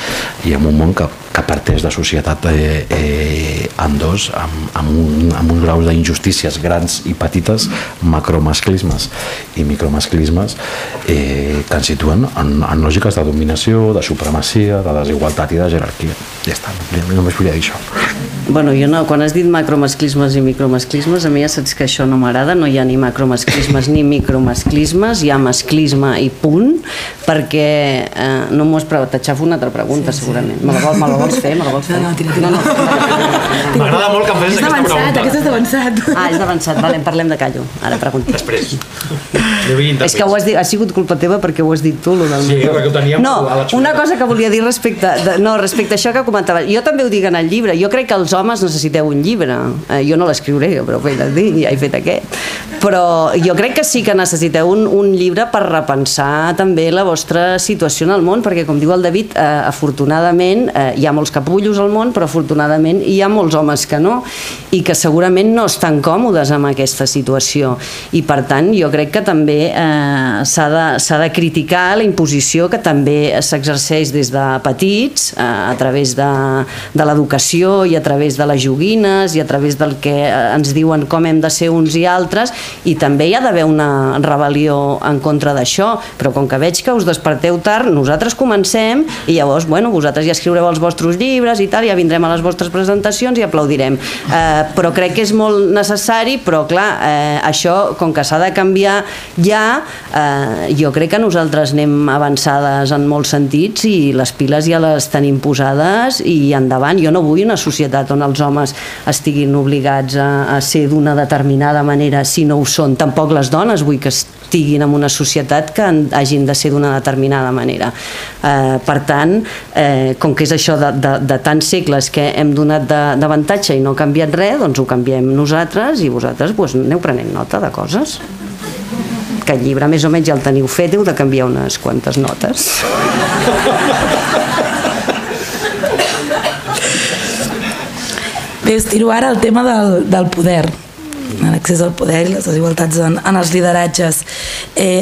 i en un món que que parteix de societat en dos, amb uns graus d'injustícies grans i petites, macromasclismes i micromasclismes, que ens situen en lògiques de dominació, de supremacia, de desigualtat i de jerarquia. Ja està, només volia dir això. Bueno, jo no, quan has dit macromasclismes i micromasclismes, a mi ja saps que això no m'agrada, no hi ha ni macromasclismes ni micromasclismes, hi ha masclisme i punt, perquè no m'ho has preguntat, t'aixafo una altra pregunta segurament. Me la vols fer? No, tira. M'agrada molt que em facis aquesta pregunta. Aquesta és d'avançat. És d'avançat, vale, parlem de callo. Ara pregunto. Després. És que ha sigut culpa teva perquè ho has dit tu, lo del micro. Perquè ho teníem no, una cosa que volia dir respecte a això que comentava. Jo també ho dic en el llibre. Jo crec que els homes necessiteu un llibre. Jo no l'escriuré, però ja he fet aquest. Però jo crec que sí que necessiteu un llibre per repensar també la vostra situació en el món, perquè com diu el David, afortunadament hi ha molts capullos al món, però afortunadament hi ha molts homes que no, i que segurament no estan còmodes amb aquesta situació. I per tant jo crec que també s'ha de criticar la imposició que també s'exerceix des de petits, a través de l'educació i a través de les joguines i a través del que ens diuen com hem de ser uns i altres, i també hi ha d'haver una rebel·lió en contra d'això, però com que veig que us desperteu tard, nosaltres comencem i llavors, bueno, vosaltres ja escriureu els vostres llibres i tal, ja vindrem a les vostres presentacions i aplaudirem. Però crec que és molt necessari, però clar, això com que s'ha de canviar ja, jo crec que nosaltres anem avançades en molts sentits i les piles ja les tenim posades i endavant. Jo no vull una societat on els homes estiguin obligats a ser d'una determinada manera si no ho són. Tampoc les dones vull que estiguin en una societat que hagin de ser d'una determinada manera. Per tant, com que és això de tants segles que hem donat d'avantatge i no ha canviat res, doncs ho canviem nosaltres i vosaltres aneu prenent nota de coses. Aquest llibre més o menys ja el teniu fet, heu de canviar unes quantes notes. Bé, us tiro ara el tema del poder, l'accés al poder i les desigualtats en els lideratges.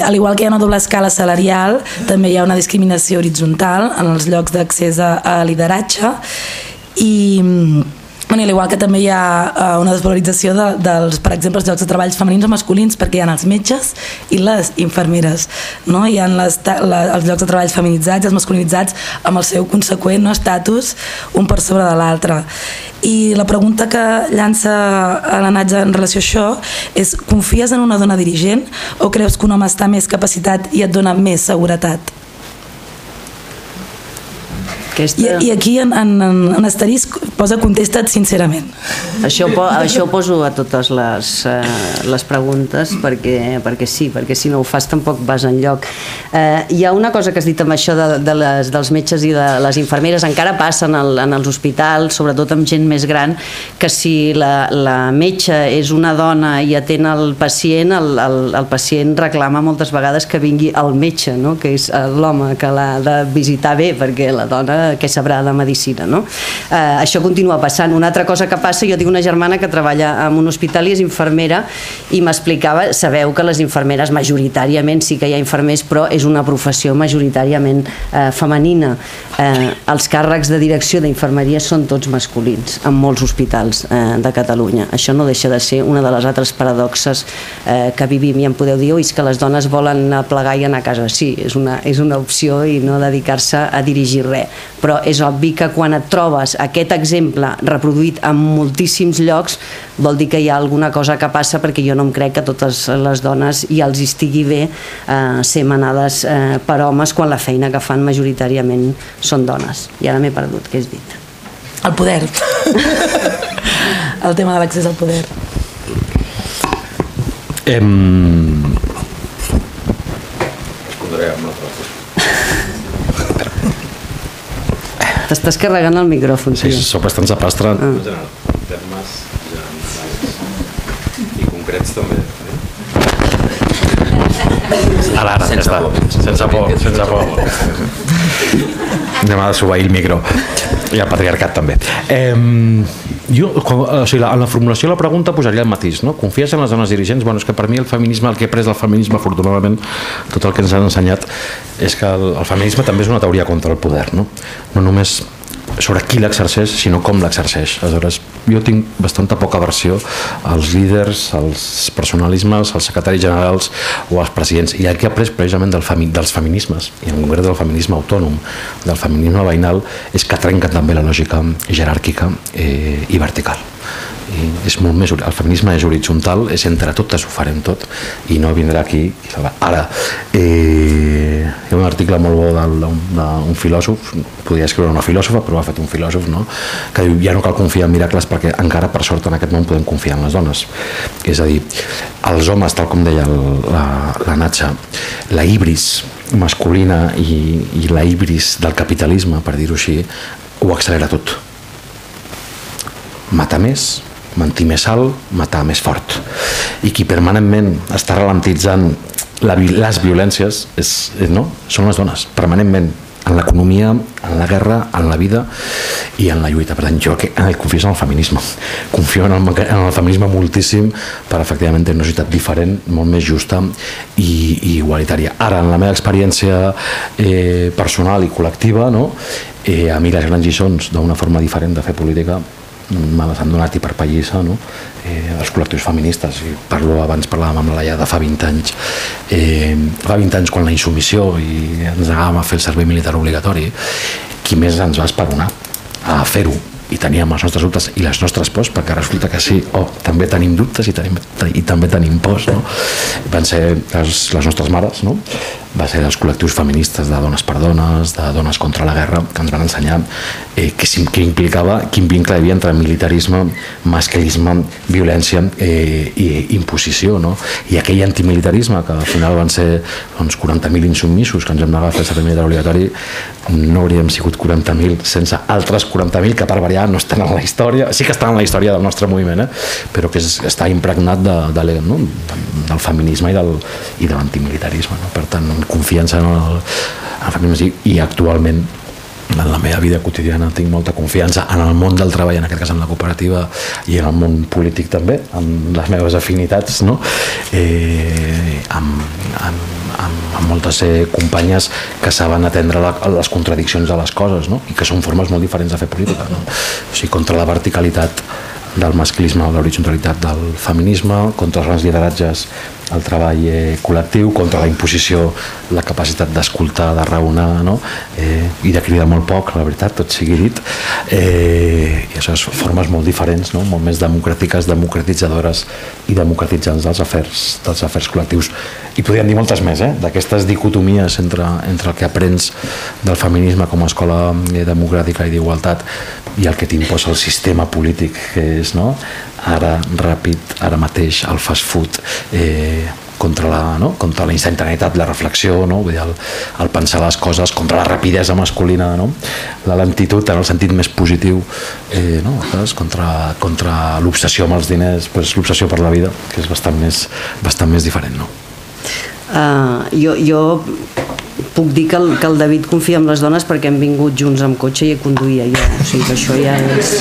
Al igual que hi ha una doble escala salarial, també hi ha una discriminació horitzontal en els llocs d'accés a lideratge i al igual que també hi ha una desvalorització dels, per exemple, els llocs de treball femenins o masculins, perquè hi ha els metges i les infermeres, no? Hi ha els llocs de treball feminitzats i els masculinitzats amb el seu conseqüent estatus un per sobre de l'altre. I la pregunta que llança a la Natza en relació a això és: confies en una dona dirigent o creus que un home està més capacitat i et dona més seguretat? I aquí en asterisc posa contesta't sincerament. Això ho poso a totes les preguntes perquè sí, perquè si no ho fas tampoc vas enlloc. Hi ha una cosa que has dit amb això dels metges i de les infermeres, encara passa en els hospitals, sobretot amb gent més gran, que si la metge és una dona i atén el pacient, el pacient reclama moltes vegades que vingui el metge, no? Que és l'home que l'ha de visitar bé, perquè la dona què sabrà de medicina, no? Això continua passant. Una altra cosa que passa, jo tinc una germana que treballa en un hospital i és infermera i m'explicava, sabeu que les infermeres majoritàriament, sí que hi ha infermers, però és una professió majoritàriament femenina. Els càrrecs de direcció d'infermeria són tots masculins en molts hospitals de Catalunya. Això no deixa de ser una de les altres paradoxes que vivim, i em podeu dir, és que les dones volen plegar i anar a casa. Sí, és una opció i no dedicar-se a dirigir res, però és obvi que quan et trobes aquest exemple reproduït en moltíssims llocs vol dir que hi ha alguna cosa que passa, perquè jo no em crec que totes les dones ja els estigui bé ser manades per homes quan la feina que fan majoritàriament són dones. I ara m'he perdut, què has dit? El poder. El tema de l'accés al poder. Respondré amb l'altra cosa. T'estàs carregant el micròfon. Sí, sóc bastant zapastre. Termes i concrets també. Ara, ja està. Sense por. Anem a desobeir el micro. I el patriarcat també. Jo, en la formulació de la pregunta posaria el matís, no? Confies en les dones dirigents? Bueno, és que per mi el feminisme, el que he après del feminisme, afortunadament, tot el que ens han ensenyat és que el feminisme també és una teoria contra el poder, no? No només sobre qui l'exerceix, sinó com l'exerceix. Aleshores, jo tinc bastanta poca aversió als líders, als personalismes, als secretaris generals o als presidents. I el que he après precisament dels feminismes, i en concret del feminisme autònom, del feminisme veïnal, és que trenquen també la lògica jeràrquica i vertical. I és molt més, el feminisme és horitzontal, és entre totes ho farem tot i no vindrà aquí ara. Hi ha un article molt bo d'un filòsof, podria escriure una filòsofa però ho ha fet un filòsof, no? Que diu ja no cal confiar en miracles perquè encara per sort en aquest món podem confiar en les dones. És a dir, els homes, tal com deia la Natxa, la híbris masculina i la híbris del capitalisme, per dir-ho així, ho accelera tot. Matar més, mentir més alt, matar més fort. I qui permanentment està ralentitzant les violències són les dones, permanentment, en l'economia, en la guerra, en la vida i en la lluita. Per tant, jo confio en el feminisme. Confio en el feminisme moltíssim per efectivament tenir una societat diferent, molt més justa i igualitària. Ara, en la meva experiència personal i col·lectiva, a mi les grans lliçons d'una forma diferent de fer política m'han donat i per pallissa, els col·lectius feministes. Abans parlàvem amb la Laia de fa 20 anys. Fa 20 anys, quan la insubmissió i ens negàvem a fer el servei militar obligatori, qui més ens va esperonar a fer-ho? I teníem els nostres dubtes i les nostres pors, perquè resulta que sí, també tenim dubtes i també tenim pors. Van ser les nostres mares, va ser els col·lectius feministes de Dones per Dones, de Dones contra la Guerra, que ens van ensenyar què implicava, quin vincle hi havia entre militarisme, masclisme, violència i imposició. I aquell antimilitarisme, que al final van ser 40.000 insubmisos que ens hem negat a fer el servei militar obligatori, no hauríem sigut 40.000 sense altres 40.000 que per variar no estan en la història, sí que estan en la història del nostre moviment, però que està impregnat del feminisme i de l'antimilitarisme. Per tant, confiança en el feminisme, i actualment en la meva vida quotidiana tinc molta confiança en el món del treball, en aquest cas en la cooperativa, i en el món polític també, en les meves afinitats, amb moltes companyes que saben atendre les contradiccions de les coses, i que són formes molt diferents de fer política. O sigui, contra la verticalitat del masclisme, l'horizontalitat del feminisme, contra els grans lideratges, el treball col·lectiu, contra la imposició, la capacitat d'escoltar, de raonar, i de cridar molt poc, la veritat, tot sigui dit. I això són formes molt diferents, molt més democràtiques, democratitzadores i democratitzants dels afers col·lectius. I podríem dir moltes més, d'aquestes dicotomies entre el que aprens del feminisme com a escola democràtica i d'igualtat i el que t'imposa el sistema polític, que és ara ràpid, ara mateix, el fast food, contra la instantaneïtat, la reflexió, el pensar les coses, contra la rapidesa masculina, la lentitud en el sentit més positiu, contra l'obsessió amb els diners, l'obsessió per la vida, que és bastant més diferent. Jo puc dir que el David confia en les dones perquè hem vingut junts amb cotxe i conduïa jo, o sigui que això ja és...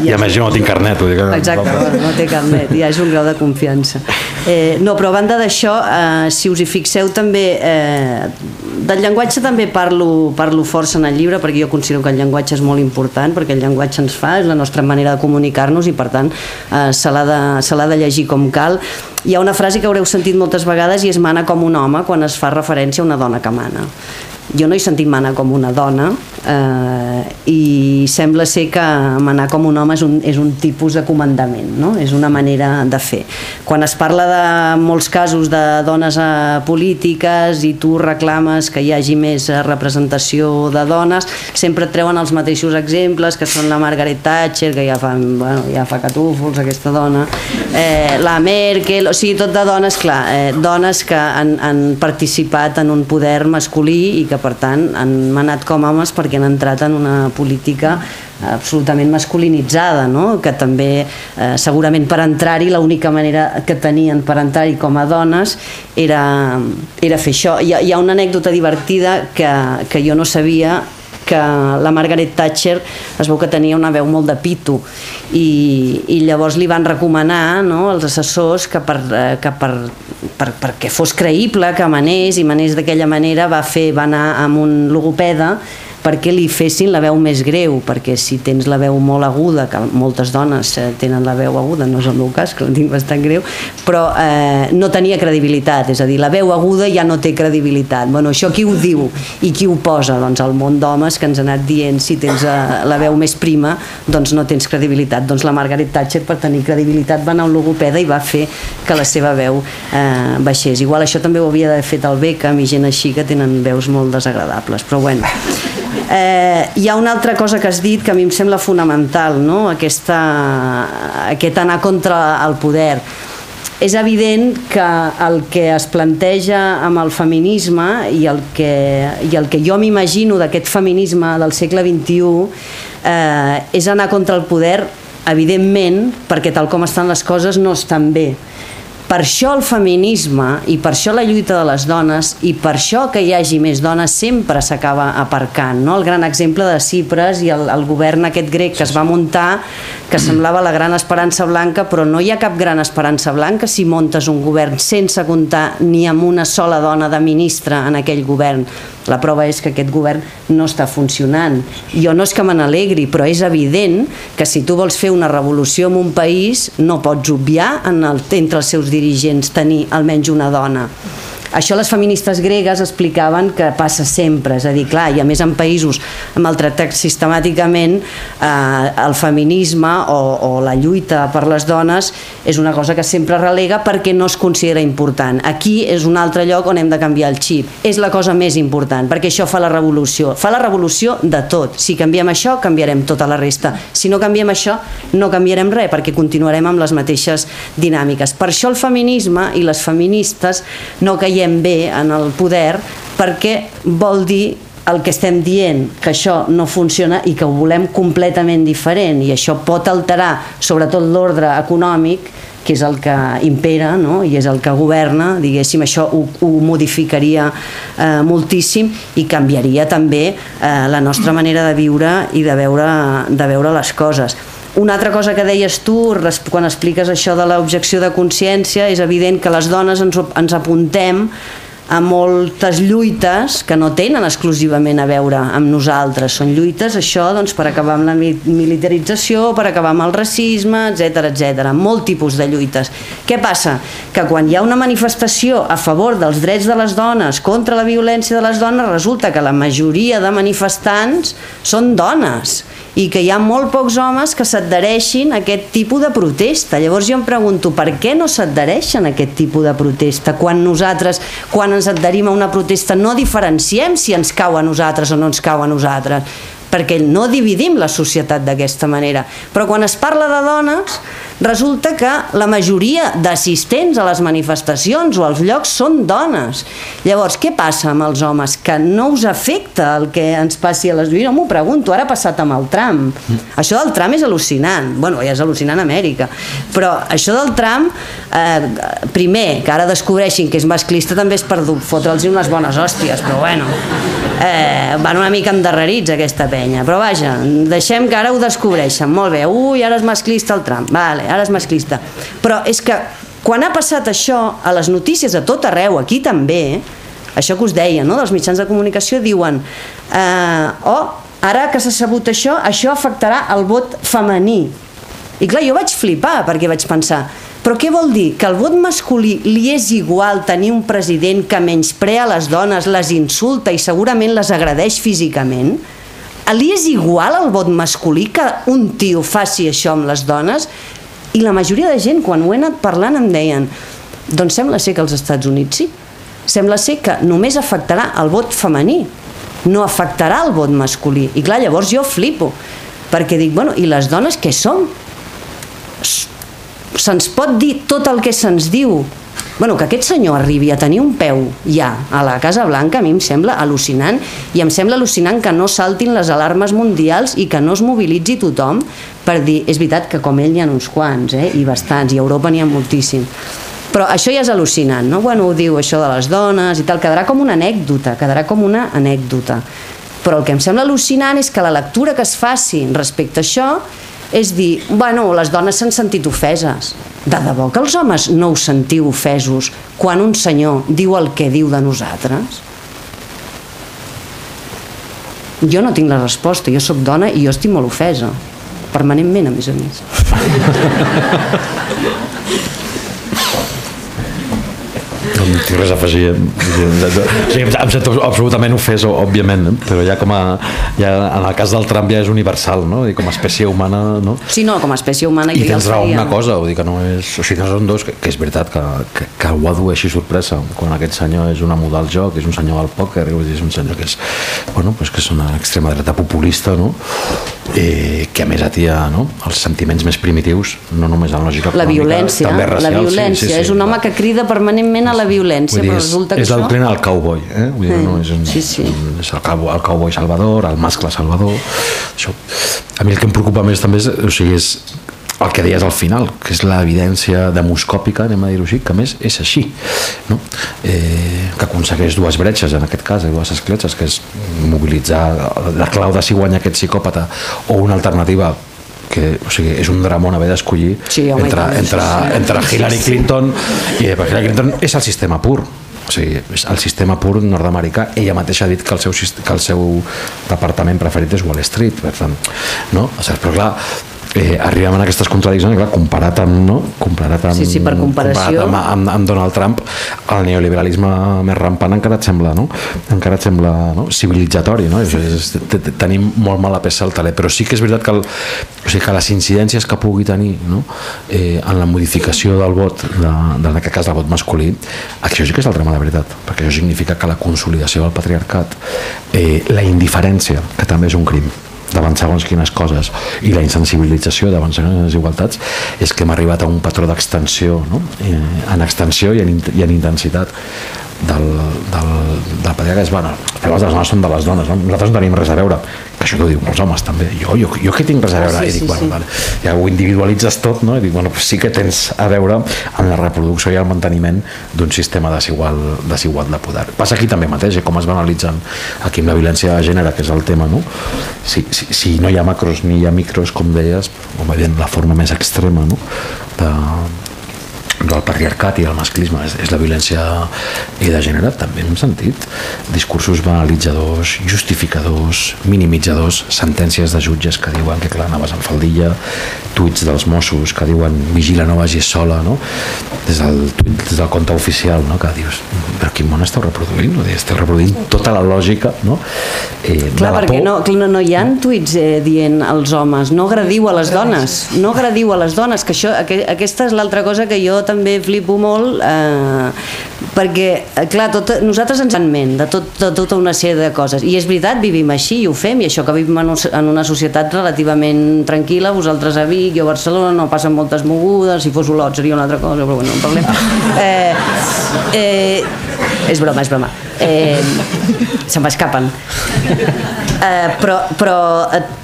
I a més jo no tinc carnet. Exacte, no té carnet, ja és un grau de confiança. No, però a banda d'això, si us hi fixeu també, del llenguatge també parlo força en el llibre, perquè jo considero que el llenguatge és molt important, perquè el llenguatge ens fa, és la nostra manera de comunicar-nos i per tant se l'ha de llegir com cal. Hi ha una frase que haureu sentit moltes vegades i és mana com un home quan es fa referència a una dona que mana. Jo no he sentit manar com una dona i sembla ser que manar com un home és un tipus de comandament, no? És una manera de fer. Quan es parla de molts casos de dones polítiques i tu reclames que hi hagi més representació de dones, sempre et treuen els mateixos exemples, que són la Margaret Thatcher, que ja fa catúfols aquesta dona, la Merkel, o sigui, tot de dones, clar, dones que han participat en un poder masculí i que per tant han manat com homes perquè han entrat en una política absolutament masculinitzada, que també segurament per entrar-hi l'única manera que tenien per entrar-hi com a dones era fer això. Hi ha una anècdota divertida que jo no sabia, que la Margaret Thatcher es veu que tenia una veu molt de pito i llavors li van recomanar als assessors que perquè fos creïble que manés i manés d'aquella manera va anar amb un logopeda perquè li fessin la veu més greu, perquè si tens la veu molt aguda, que moltes dones tenen la veu aguda, no és el meu cas, que la tinc bastant greu, però no tenia credibilitat, és a dir, la veu aguda ja no té credibilitat. Bueno, això qui ho diu i qui ho posa? Doncs el món d'homes que ens ha anat dient si tens la veu més prima, doncs no tens credibilitat. Doncs la Margaret Thatcher, per tenir credibilitat, va anar a un logopeda i va fer que la seva veu baixés. Igual això també ho havia d'haver fet el Beckham i gent així que tenen veus molt desagradables, però bueno. Hi ha una altra cosa que has dit que a mi em sembla fonamental, no? Aquest anar contra el poder. És evident que el que es planteja amb el feminisme i el que jo m'imagino d'aquest feminisme del segle XXI és anar contra el poder, evidentment, perquè tal com estan les coses no estan bé. Per això el feminisme i per això la lluita de les dones i per això que hi hagi més dones sempre s'acaba aparcant, no? El gran exemple de Tsipras i el govern aquest grec que es va muntar, que semblava la gran esperança blanca, però no hi ha cap gran esperança blanca si muntes un govern sense comptar ni amb una sola dona de ministra en aquell govern. La prova és que aquest govern no està funcionant. Jo no és que me n'alegri, però és evident que si tu vols fer una revolució en un país no pots obviar entre els seus dirigents tenir almenys una dona. Això les feministes gregues explicaven que passa sempre, és a dir, clar, i a més en països maltractats sistemàticament el feminisme o la lluita per les dones és una cosa que sempre relega perquè no es considera important. Aquí és un altre lloc on hem de canviar el xip. És la cosa més important, perquè això fa la revolució. Fa la revolució de tot. Si canviem això, canviarem tota la resta. Si no canviem això, no canviarem res, perquè continuarem amb les mateixes dinàmiques. Per això el feminisme i les feministes no caiem bé en el poder, perquè vol dir el que estem dient, que això no funciona i que ho volem completament diferent, i això pot alterar sobretot l'ordre econòmic, que és el que impera, no? I és el que governa, diguéssim, això ho modificaria moltíssim i canviaria també la nostra manera de viure i de veure les coses. Una altra cosa que deies tu quan expliques això de l'objecció de consciència, és evident que les dones ens apuntem a moltes lluites que no tenen exclusivament a veure amb nosaltres. Són lluites, això, doncs, per acabar amb la militarització, per acabar amb el racisme, etc. Molt tipus de lluites. Què passa? Que quan hi ha una manifestació a favor dels drets de les dones, contra la violència de les dones, resulta que la majoria de manifestants són dones i que hi ha molt pocs homes que s'adhereixin a aquest tipus de protesta. Llavors jo em pregunto, per què no s'adhereixen a aquest tipus de protesta? Quan nosaltres, quan ens adherim a una protesta, no diferenciem si ens cau a nosaltres o no ens cau a nosaltres, perquè no dividim la societat d'aquesta manera. Però quan es parla de dones, resulta que la majoria d'assistents a les manifestacions o als llocs són dones. Llavors, què passa amb els homes? Que no us afecta el que ens passi a les dones? Jo m'ho pregunto, ara ha passat amb el Trump. Això del Trump és al·lucinant. Bueno, ja és al·lucinant a Amèrica. Però això del Trump, primer, que ara descobreixin que és masclista també és per fotre'ls unes bones hòsties, però bueno, van una mica endarrerits aquesta penya. Però vaja, deixem que ara ho descobreixen. Molt bé, ara és masclista el Trump. Vale, ara és masclista. Però és que quan ha passat això, a les notícies a tot arreu, aquí també, això que us deia, no? Dels mitjans de comunicació diuen ara que s'ha sabut això afectarà el vot femení. I clar, jo vaig flipar perquè vaig pensar, però què vol dir? Que al vot masculí li és igual tenir un president que menysprea les dones, les insulta i segurament les agredeix físicament? Li és igual al vot masculí que un tio faci això amb les dones? I la majoria de gent, quan ho he anat parlant, em deien, doncs sembla ser que als Estats Units sí. Sembla ser que només afectarà el vot femení, no afectarà el vot masculí. I clar, llavors jo flipo, perquè dic, bueno, i les dones què som? Se'ns pot dir tot el que se'ns diu. Bueno, que aquest senyor arribi a tenir un peu ja a la Casa Blanca a mi em sembla al·lucinant, i em sembla al·lucinant que no saltin les alarmes mundials i que no es mobilitzi tothom per dir, és veritat que com ell n'hi ha uns quants, i bastants, i a Europa n'hi ha moltíssim. Però això ja és al·lucinant, no? Bueno, ho diu això de les dones i tal, quedarà com una anècdota, Però el que em sembla al·lucinant és que la lectura que es faci respecte a això és dir, bueno, les dones s'han sentit ofeses. De debò que els homes no us sentiu ofesos quan un senyor diu el que diu de nosaltres? Jo no tinc la resposta, jo sóc dona i jo estic molt ofesa, permanentment, a més. No tinc res a afegir. Em sento absolutament ofès, òbviament, però ja en el cas del Trump ja és universal, no? I com a espècie humana, no? Sí, no, com a espècie humana i tens raó una cosa, vull dir que no és... O sigui, no són dos, que és veritat que algú adueixi sorpresa quan aquest senyor és una muda al joc, és un senyor al pòquer, és un senyor que és, bueno, pues que és una extrema dreta populista, no? Que a més atia, no? Els sentiments més primitius, no només en lògica econòmica, també racial. La violència, és un home que crida permanentment a la violència, però resulta que és el clen al cowboy, vull dir, no? És el cowboy salvador, el mascle salvador, això. A mi el que em preocupa més també és el que deies al final, que és l'evidència demoscòpica, anem a dir-ho així, que a més és així, no? Que aconsegueix dues bretxes, en aquest cas, dues escletxes, que és mobilitzar la clau de si guanya aquest psicòpata o una alternativa que, o sigui, és un dramón haver d'escollir entre Hillary Clinton i Hillary Clinton és el sistema pur, o sigui, és el sistema pur nord-americà. Ella mateixa ha dit que el seu departament preferit és Wall Street, per tant, no? Però clar, arribem a aquestes contradiccions, clar, comparat amb Donald Trump, el neoliberalisme més rampant encara et sembla civilitzatori, no? Tenim molt mala peça al taler, però sí que és veritat que les incidències que pugui tenir, no? En la modificació del vot, en aquest cas del vot masculí, això sí que és el drama de veritat, perquè això significa que la consolidació del patriarcat, la indiferència, que també és un crim davant segons quines coses, i la insensibilització davant segons les desigualtats, és que hem arribat a un patró d'extensió, no? En extensió i en intensitat del patriarcat. Bueno, però les dones són de les dones, no? Nosaltres no tenim res a veure, que això t'ho diuen els homes també, jo que tinc res a veure, i dic, bueno, vale, ja ho individualitzes tot, no? I dic, bueno, sí que tens a veure amb la reproducció i el manteniment d'un sistema desigual de poder. Passa aquí també mateix, com es banalitzen aquí amb la violència de gènere, que és el tema, no? Si no hi ha macros ni hi ha micros, com deies, la forma més extrema, no? Del patriarcat i del masclisme és la violència de gènere, també hem sentit discursos banalitzadors, justificadors, minimitzadors, sentències de jutges que diuen que clar, anaves amb faldilla, tuits dels Mossos que diuen vigila, no vagis sola, no? Des del compte oficial, no? Que dius, però quin món esteu reproduint? Esteu reproduint tota la lògica, no? Clar, perquè no hi ha tuits dient als homes no agrediu a les dones, que això, aquesta és l'altra cosa que jo també flipo molt, perquè clar, nosaltres ens en ment de tota una sèrie de coses, i és veritat, vivim així i ho fem, i això que vivim en una societat relativament tranquil·la, vosaltres a Vic, jo a Barcelona, no passen moltes mogudes, si fos Olot seria una altra cosa, però bueno, no en parlem. És broma, se m'escapen. Però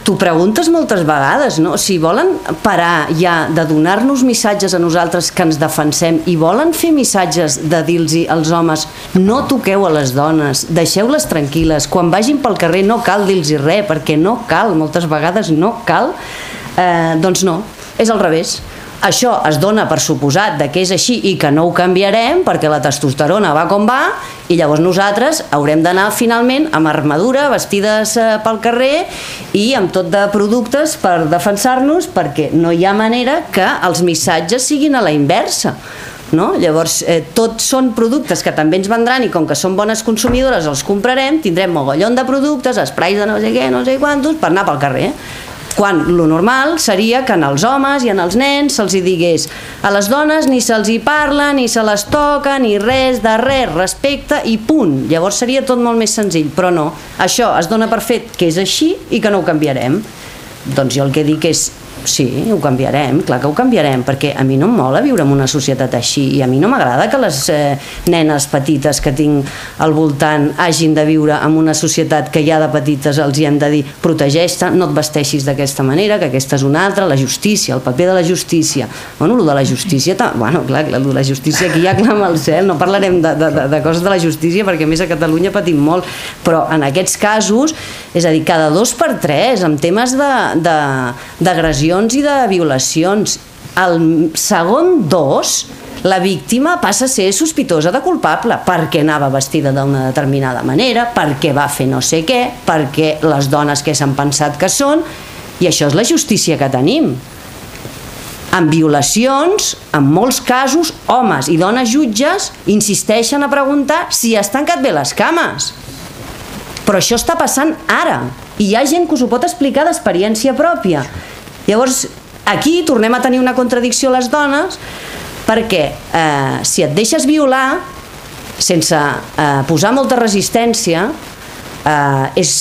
t'ho preguntes moltes vegades, no? Si volen parar ja de donar-nos missatges a nosaltres que ens defensem i volen fer missatges de dir-los als homes no toqueu a les dones, deixeu-les tranquil·les, quan vagin pel carrer no cal dir-los res, perquè no cal, moltes vegades no cal, doncs no, és al revés. Això es dona per suposat que és així i que no ho canviarem perquè la testosterona va com va, i llavors nosaltres haurem d'anar finalment amb armadura, vestides pel carrer i amb tot de productes per defensar-nos, perquè no hi ha manera que els missatges siguin a la inversa, no? Llavors tots són productes que també ens vendran, i com que són bones consumidores els comprarem, tindrem mogollon de productes, esprais de no sé què, no sé quantos, per anar pel carrer, quan lo normal seria que als homes i als nens se'ls digués a les dones ni se'ls hi parla, ni se les toca, ni res de res, respecte i punt. Llavors seria tot molt més senzill, però no, això es dona per fet que és així i que no ho canviarem. Doncs jo el que dic és sí, ho canviarem, clar que ho canviarem, perquè a mi no em mola viure en una societat així, i a mi no m'agrada que les nenes petites que tinc al voltant hagin de viure en una societat que ja de petites els hi hem de dir protegeix-te, no et vesteixis d'aquesta manera, que aquesta és una altra, la justícia, el paper de la justícia. Bueno, el de la justícia, bueno, clar, el de la justícia aquí ja clama al cel, no parlarem de coses de la justícia perquè a més a Catalunya patim molt, però en aquests casos, és a dir, cada 2 per 3 amb temes d'agressió i de violacions. Al segon 2 la víctima passa a ser sospitosa de culpable, perquè anava vestida d'una determinada manera, perquè va fer no sé què, perquè les dones que s'han pensat que són, i això és la justícia que tenim. En violacions, en molts casos, homes i dones jutges insisteixen a preguntar si has tancat bé les cames. Però això està passant ara, i hi ha gent que us ho pot explicar d'experiència pròpia. Llavors, aquí tornem a tenir una contradicció les dones, perquè si et deixes violar sense posar molta resistència, és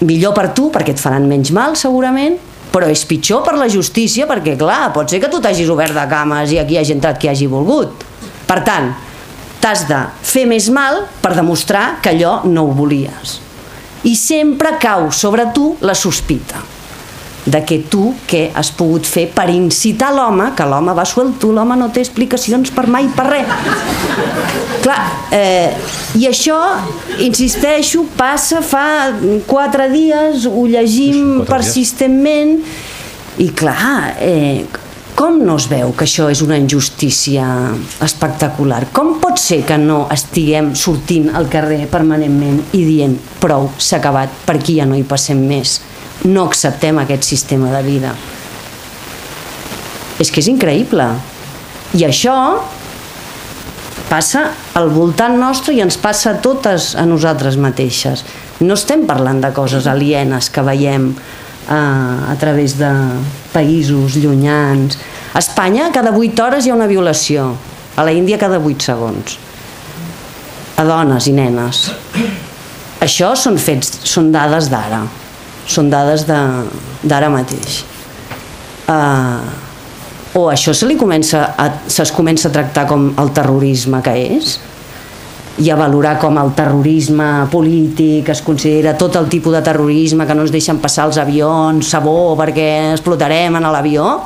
millor per tu, perquè et faran menys mal segurament, però és pitjor per la justícia, perquè clar, pot ser que tu t'hagis obert de cames i aquí hagi entrat qui hagi volgut. Per tant, t'has de fer més mal per demostrar que allò no ho volies. I sempre cau sobre tu la sospita de que tu què has pogut fer per incitar l'home, que l'home va suelto, l'home no té explicacions per mai per res. Clar, i això, insisteixo, passa fa 4 dies, ho llegim persistentment, i clar, com no es veu que això és una injustícia espectacular? Com pot ser que no estiguem sortint al carrer permanentment i dient prou, s'ha acabat, per aquí ja no hi passem més? No acceptem aquest sistema de vida. És que és increïble. I això passa al voltant nostre i ens passa a totes a nosaltres mateixes. No estem parlant de coses alienes que veiem a través de països llunyans. A Espanya cada 8 hores hi ha una violació. A la Índia cada 8 segons. A dones i nenes. Això són fets, són dades d'ara. Són dades d'ara mateix. O això es comença a tractar com el terrorisme que és, i a valorar com el terrorisme polític es considera tot el tipus de terrorisme, que no ens deixen passar els avions, sabó perquè explotarem en l'avió,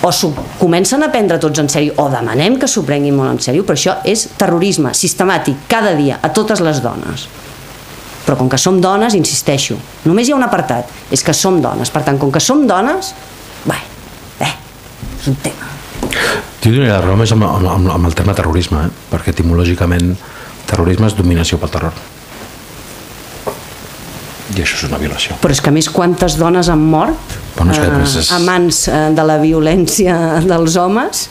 o s'ho comencen a prendre tots en sèrio, o demanem que s'ho prenguin molt en sèrio, però això és terrorisme sistemàtic, cada dia, a totes les dones. Però com que som dones, insisteixo, només hi ha un apartat, és que som dones. Per tant, com que som dones, és un tema. Jo diria la raó més amb el terme terrorisme, perquè etimològicament terrorisme és dominació pel terror. I això és una violació. Però és que a més quantes dones han mort a mans de la violència dels homes,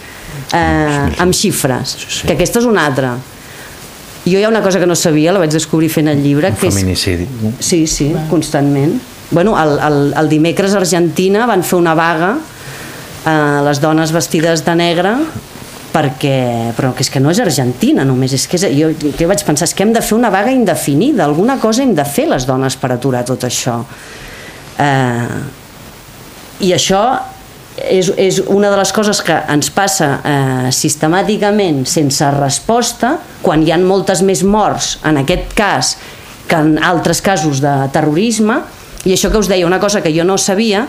amb xifres, que aquesta és una altra. Jo hi ha una cosa que no sabia, la vaig descobrir fent el llibre. Un feminicidi. Sí, constantment. Bueno, el dimecres a Argentina van fer una vaga, les dones vestides de negre, però és que no és Argentina només, és que jo vaig pensar, és que hem de fer una vaga indefinida, alguna cosa hem de fer les dones per aturar tot això. I això és una de les coses que ens passa sistemàticament sense resposta, quan hi ha moltes més morts en aquest cas que en altres casos de terrorisme. I això que us deia, una cosa que jo no sabia,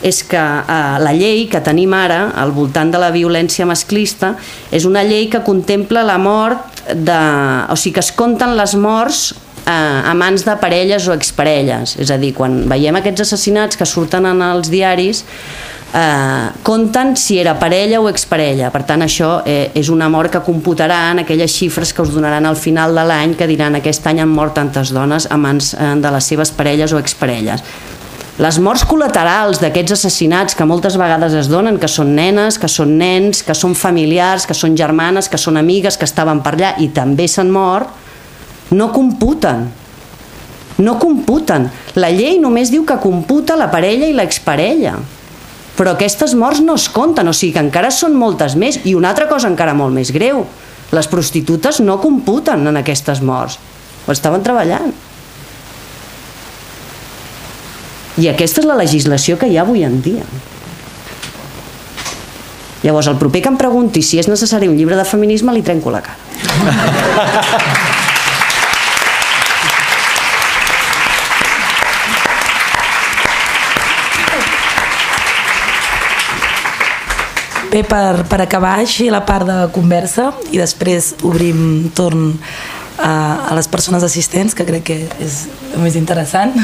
és que la llei que tenim ara al voltant de la violència masclista és una llei que contempla la mort o sigui que es compten les morts a mans de parelles o exparelles. És a dir, quan veiem aquests assassinats que surten en els diaris, compten si era parella o exparella. Per tant, això és una mort que computaran aquelles xifres que us donaran al final de l'any, que diran aquest any han mort tantes dones a mans de les seves parelles o exparelles. Les morts col·laterals d'aquests assassinats que moltes vegades es donen, que són nenes, que són nens, que són familiars, que són germanes, que són amigues, que estaven per allà i també s'han mort, no computen. No computen. La llei només diu que computa la parella i l'exparella. Però aquestes morts no es compten, o sigui que encara són moltes més. I una altra cosa encara molt més greu, les prostitutes no computen en aquestes morts, o estaven treballant. I aquesta és la legislació que hi ha avui en dia. Llavors, el proper que em pregunti si és necessari un llibre de feminisme, li trenco la cara. Bé, per acabar així la part de conversa i després obrim torn a les persones assistents, que crec que és el més interessant.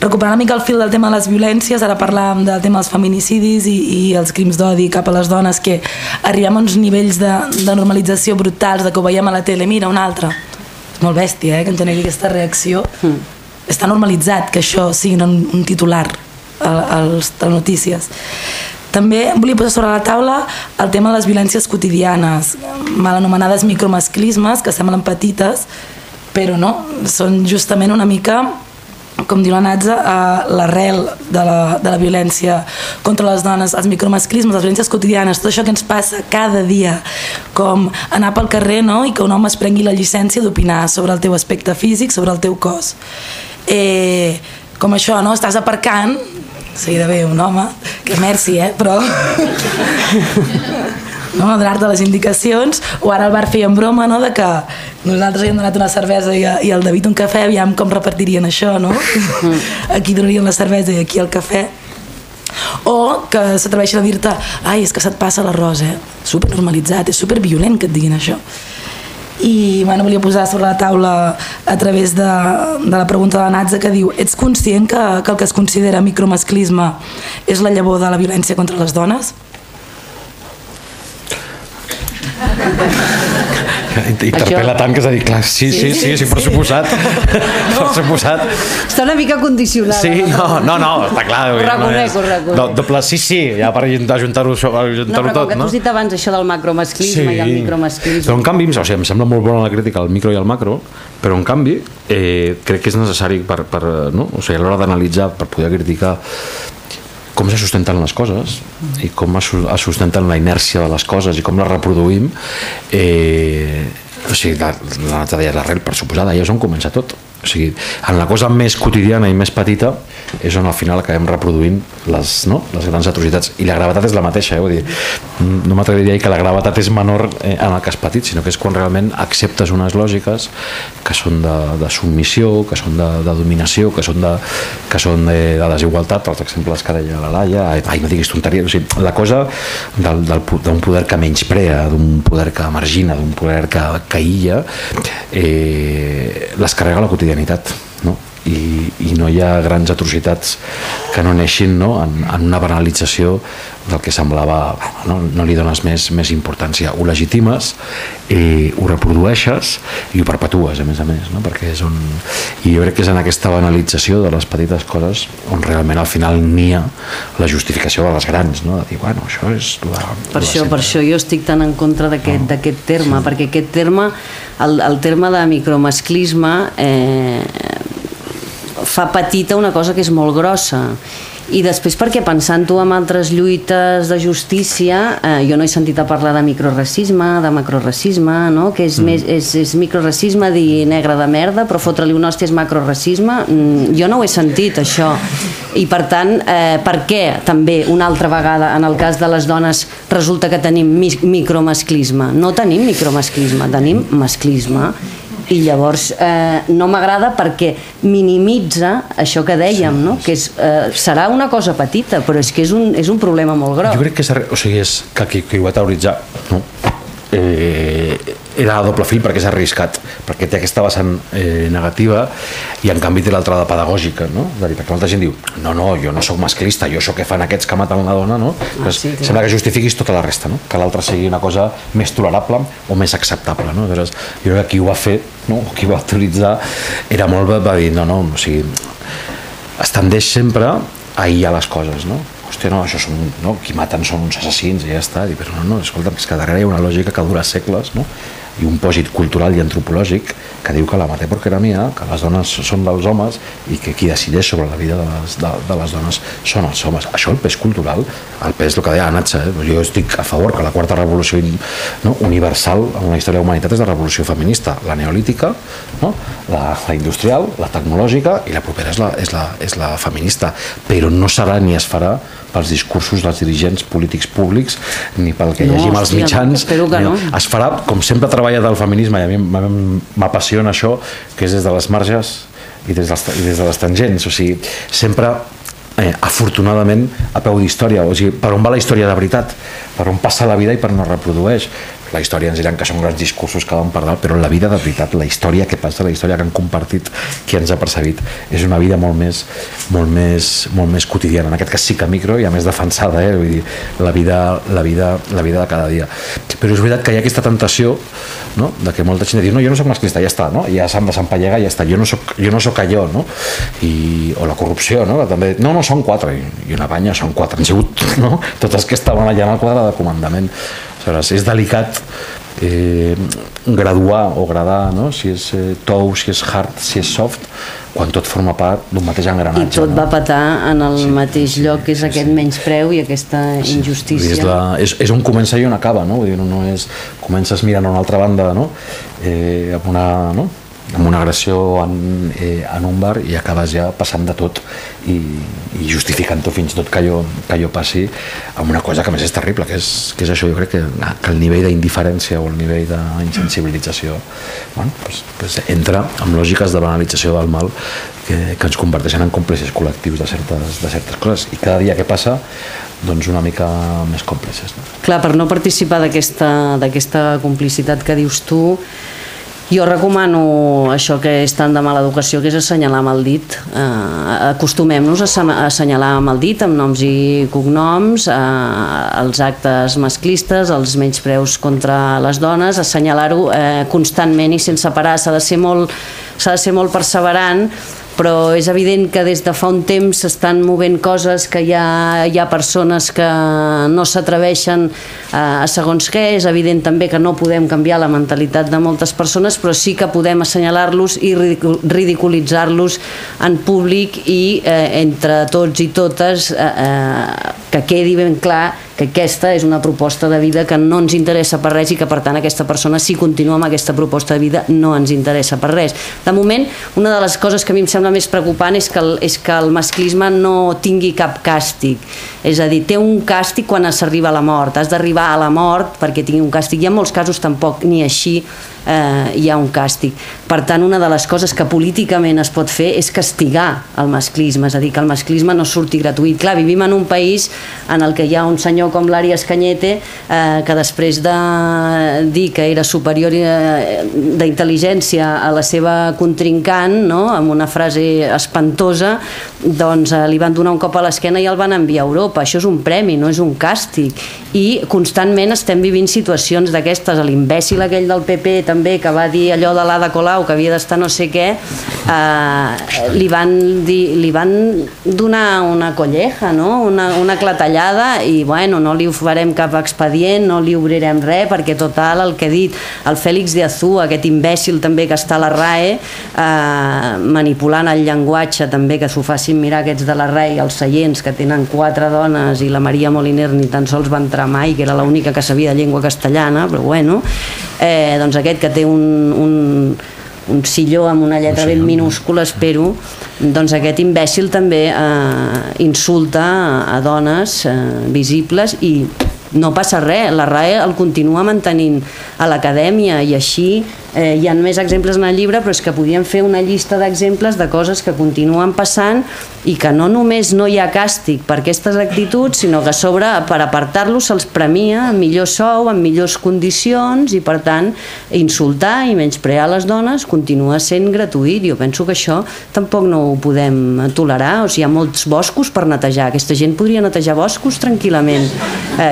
recuperant una mica el fil del tema de les violències, ara parlàvem del tema dels feminicidis i els crims d'odi cap a les dones, que arribem a uns nivells de normalització brutals, de que ho veiem a la tele, mira, un altre. És molt bèstia, que en generi aquesta reacció. Està normalitzat que això sigui un titular a les notícies. També volia posar sobre la taula el tema de les violències quotidianes, mal anomenades micromasclismes, que semblen petites, però no, són justament una mica, com diu la Natza, l'arrel de la violència contra les dones, els micromasclismes, les violències quotidianes, tot això que ens passa cada dia, com anar pel carrer, no?, i que un home es prengui la llicència d'opinar sobre el teu aspecte físic, sobre el teu cos. Com això, no?, estàs aparcant, seguida bé un home, que merci, però... no, donar-te les indicacions, o ara al bar feien broma, no?, de que nosaltres havíem donat una cervesa i el David un cafè, aviam com repartirien això, no? Aquí donarien la cervesa i aquí el cafè. O que s'atreveixen a dir-te, ai, és que se't passa l'arròs, supernormalitzat, és superviolent que et diguin això. I bueno, volia posar sobre la taula a través de la pregunta de la Natza, que diu, ets conscient que el que es considera micromasclisme és la llavor de la violència contra les dones? Interpel·la tant que és a dir, clar, sí, per suposat. Per suposat. Està una mica condicionada. Sí, no, està clar. Ho reconec. Doble, sí, ja per ajuntar-ho tot. No, però com que tu has dit abans això del macromasclisme i el micromasclisme. Però en canvi, o sigui, em sembla molt bona la crítica al micro i al macro, però en canvi crec que és necessari no? O sigui, a l'hora d'analitzar, per poder criticar com se sustenten les coses i com es sustenten la inèrcia de les coses i com les reproduïm, o sigui, la Natza deia l'arrel, per suposar, d'ahir és on comença tot. O sigui, en la cosa més quotidiana i més petita és on al final acabem reproduint les grans atrocitats, i la gravetat és la mateixa, vull dir, no m'atreviria a dir que la gravetat és menor en el cas petit, sinó que és quan realment acceptes unes lògiques que són de submissió, que són de dominació, que són de desigualtat, els exemples que deia la Laia, ai, no diguis tonteries, o sigui, la cosa d'un poder que menysprea, d'un poder que margina, d'un poder que aïlla, les carrega la quotidianitat, no? I no hi ha grans atrocitats que no neixin, no?, en una banalització del que semblava, no li dones més importància, ho legitimes, ho reprodueixes i ho perpetues, a més, no? Perquè és on... I jo crec que és en aquesta banalització de les petites coses on realment al final nia la justificació de les grans, no?, de dir, bueno, això és... Per això jo estic tan en contra d'aquest terme, perquè aquest terme, el terme de micromasclisme, fa petita una cosa que és molt grossa, i després perquè pensant-ho en altres lluites de justícia, jo no he sentit a parlar de microracisme, de macroracisme, no? Que és microracisme dir negre de merda, però fotre-li un hòstia és macroracisme. Jo no ho he sentit, això, i per tant, per què també una altra vegada en el cas de les dones resulta que tenim micromasclisme? No tenim micromasclisme, tenim masclisme. I llavors no m'agrada perquè minimitza això que dèiem, no? Que serà una cosa petita, però és que és un problema molt gros. Jo crec que és que ho va teoritzar, no? Era a doble fil perquè és arriscat, perquè té aquesta vessant negativa i en canvi té l'altra de pedagògica, no? Perquè molta gent diu, no, jo no soc masclista, jo això que fan aquests que maten la dona, no? Sembla que justifiquis tota la resta, no? Que l'altra sigui una cosa més tolerable o més acceptable, no? Jo crec que qui ho va fer, qui ho va autoritzar, era molt, va dir, no, o sigui, es tendeix sempre a aïllar les coses, no? Hòstia, no, això són, no, qui maten són uns assassins i ja està, però no, escolta, és que darrere hi ha una lògica que dura segles, no? I un pòsit cultural i antropològic que diu que la maté perquè era mia, que les dones són dels homes i que qui decideix sobre la vida de les dones són els homes. Això, el pes cultural, el pes, el que deia Natza, jo estic a favor que la quarta revolució universal en la història de la humanitat és la revolució feminista, la neolítica, la industrial, la tecnològica, i la propera és la feminista, però no serà ni es farà pels discursos dels dirigents polítics públics ni pel que llegim als mitjans. Es farà, com sempre ha treballat el feminisme, i a mi m'apassiona això, que és des de les marges i des de les tangents, o sigui, sempre afortunadament a peu d'història, o sigui, per on va la història de veritat, per on passa la vida i per on es reprodueix. la història ens diran que són grans discursos que van per dalt, però la vida de veritat, la història que passa, la història que han compartit, qui ens ha percebut, és una vida molt més quotidiana, en aquest cas sí que micro i a més defensada, vull dir, la vida de cada dia. Però és veritat que hi ha aquesta tentació, no?, de que molta gent diu, no, jo no soc masclista, ja està, no?, ja s'han de s'empallega, ja està, jo no soc allò, no?, o la corrupció, no?, que també, no, són 4, i una banya són 4, han sigut, no?, tots els que estaven allà en el quadre de comandament. Aleshores, és delicat graduar o gradar, no?, si és tou, si és hard, si és soft, quan tot forma part d'un mateix engranatge. I tot va petar en el mateix lloc, que és aquest menyspreu i aquesta injustícia. És on comença i on acaba, no? Vull dir, no és, comences mirant a una altra banda, no?, amb una agressió en un bar i acabes ja passant de tot i justificant-ho fins i tot que allò passi amb una cosa que més és terrible, que és això. Jo crec que el nivell d'indiferència o el nivell d'insensibilització entra amb lògiques de banalització del mal que ens converteixen en còmplices col·lectius de certes coses, i cada dia que passa doncs una mica més còmplices, no? Clar, per no participar d'aquesta complicitat que dius tu, jo recomano això que és tan de mala educació, que és assenyalar amb el dit. Acostumem-nos a assenyalar amb el dit, amb noms i cognoms, els actes masclistes, els menyspreus contra les dones, assenyalar-ho constantment i sense parar. S'ha de ser molt perseverant, però és evident que des de fa un temps s'estan movent coses, que hi ha persones que no s'atreveixen a segons què. És evident també que no podem canviar la mentalitat de moltes persones, però sí que podem assenyalar-los i ridiculitzar-los en públic, i entre tots i totes que quedi ben clar que aquesta és una proposta de vida que no ens interessa per res, i que per tant aquesta persona, si continua amb aquesta proposta de vida, no ens interessa per res. De moment, una de les coses que a mi em sembla més preocupant és que el masclisme no tingui cap càstig. És a dir, té un càstig quan s'arriba a la mort. Has d'arribar a la mort perquè tingui un càstig, i en molts casos tampoc ni així hi ha un càstig. Per tant, una de les coses que políticament es pot fer és castigar el masclisme, és a dir, que el masclisme no surti gratuït. Clar, vivim en un país en el que hi ha un senyor com l'Àries Cañete que després de dir que era superior d'intel·ligència a la seva contrincant, no?, amb una frase espantosa, doncs li van donar un cop a l'esquena i el van enviar a Europa. Això és un premi, no és un càstig. I constantment estem vivint situacions d'aquestes. L'imbècil aquell del PP també, que va dir allò de l'Ada Colau, que havia d'estar no sé què, li van donar una colleja, no?, una clatellada, i bueno, no li farem cap expedient, no li obrirem res, perquè total, el que ha dit el Félix de Azúa, aquest imbècil també que està a la RAE, manipulant el llenguatge també, que s'ho facin mirar aquests de la RAE, els seients que tenen 4 dones, i la Maria Moliner ni tan sols va entrar mai, que era l'única que sabia de llengua castellana, però bueno, doncs aquest que té un silló amb una lletra ben minúscula, espero, doncs aquest imbècil també insulta a dones visibles, i no passa res, la RAE el continua mantenint a l'acadèmia, i així hi ha més exemples en el llibre, però és que podíem fer una llista d'exemples de coses que continuen passant, i que no només no hi ha càstig per aquestes actituds, sinó que a sobre, per apartar-los, se'ls premia amb millor sou, amb millors condicions, i per tant insultar i menysprear les dones continua sent gratuït. Jo penso que això tampoc no ho podem tolerar. O sigui, hi ha molts boscos per netejar, aquesta gent podria netejar boscos tranquil·lament.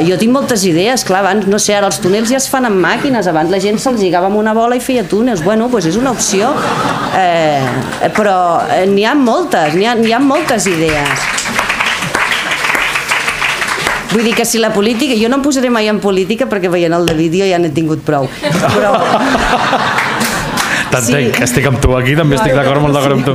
Jo tinc moltes idees, clar, abans, no sé, ara els túnels ja es fan amb màquines, abans la gent se'ls lligava amb una bola i feia túnels. Bueno, doncs és una opció, però n'hi ha moltes, n'hi ha moltes idees. Vull dir que si la política... Jo no em posaré mai en política perquè veient el David jo ja n'he tingut prou, però... T'entenc, estic amb tu aquí, també estic d'acord, molt d'acord amb tu.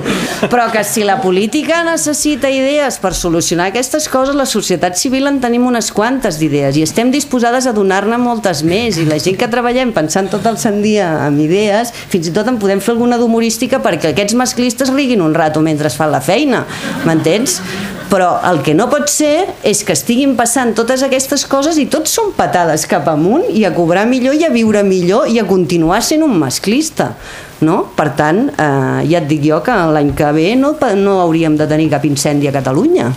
Però que si la política necessita idees per solucionar aquestes coses, la societat civil en tenim unes quantes d'idees, i estem disposades a donar-ne moltes més, i la gent que treballem pensant tot el sant dia amb idees, fins i tot en podem fer alguna d'humorística perquè aquests masclistes riguin un rato mentre fan la feina, m'entens? Però el que no pot ser és que estiguin passant totes aquestes coses i tots són patades cap amunt, i a cobrar millor i a viure millor i a continuar sent un masclista, no? Per tant, ja et dic jo que l'any que ve no hauríem de tenir cap incendi a Catalunya.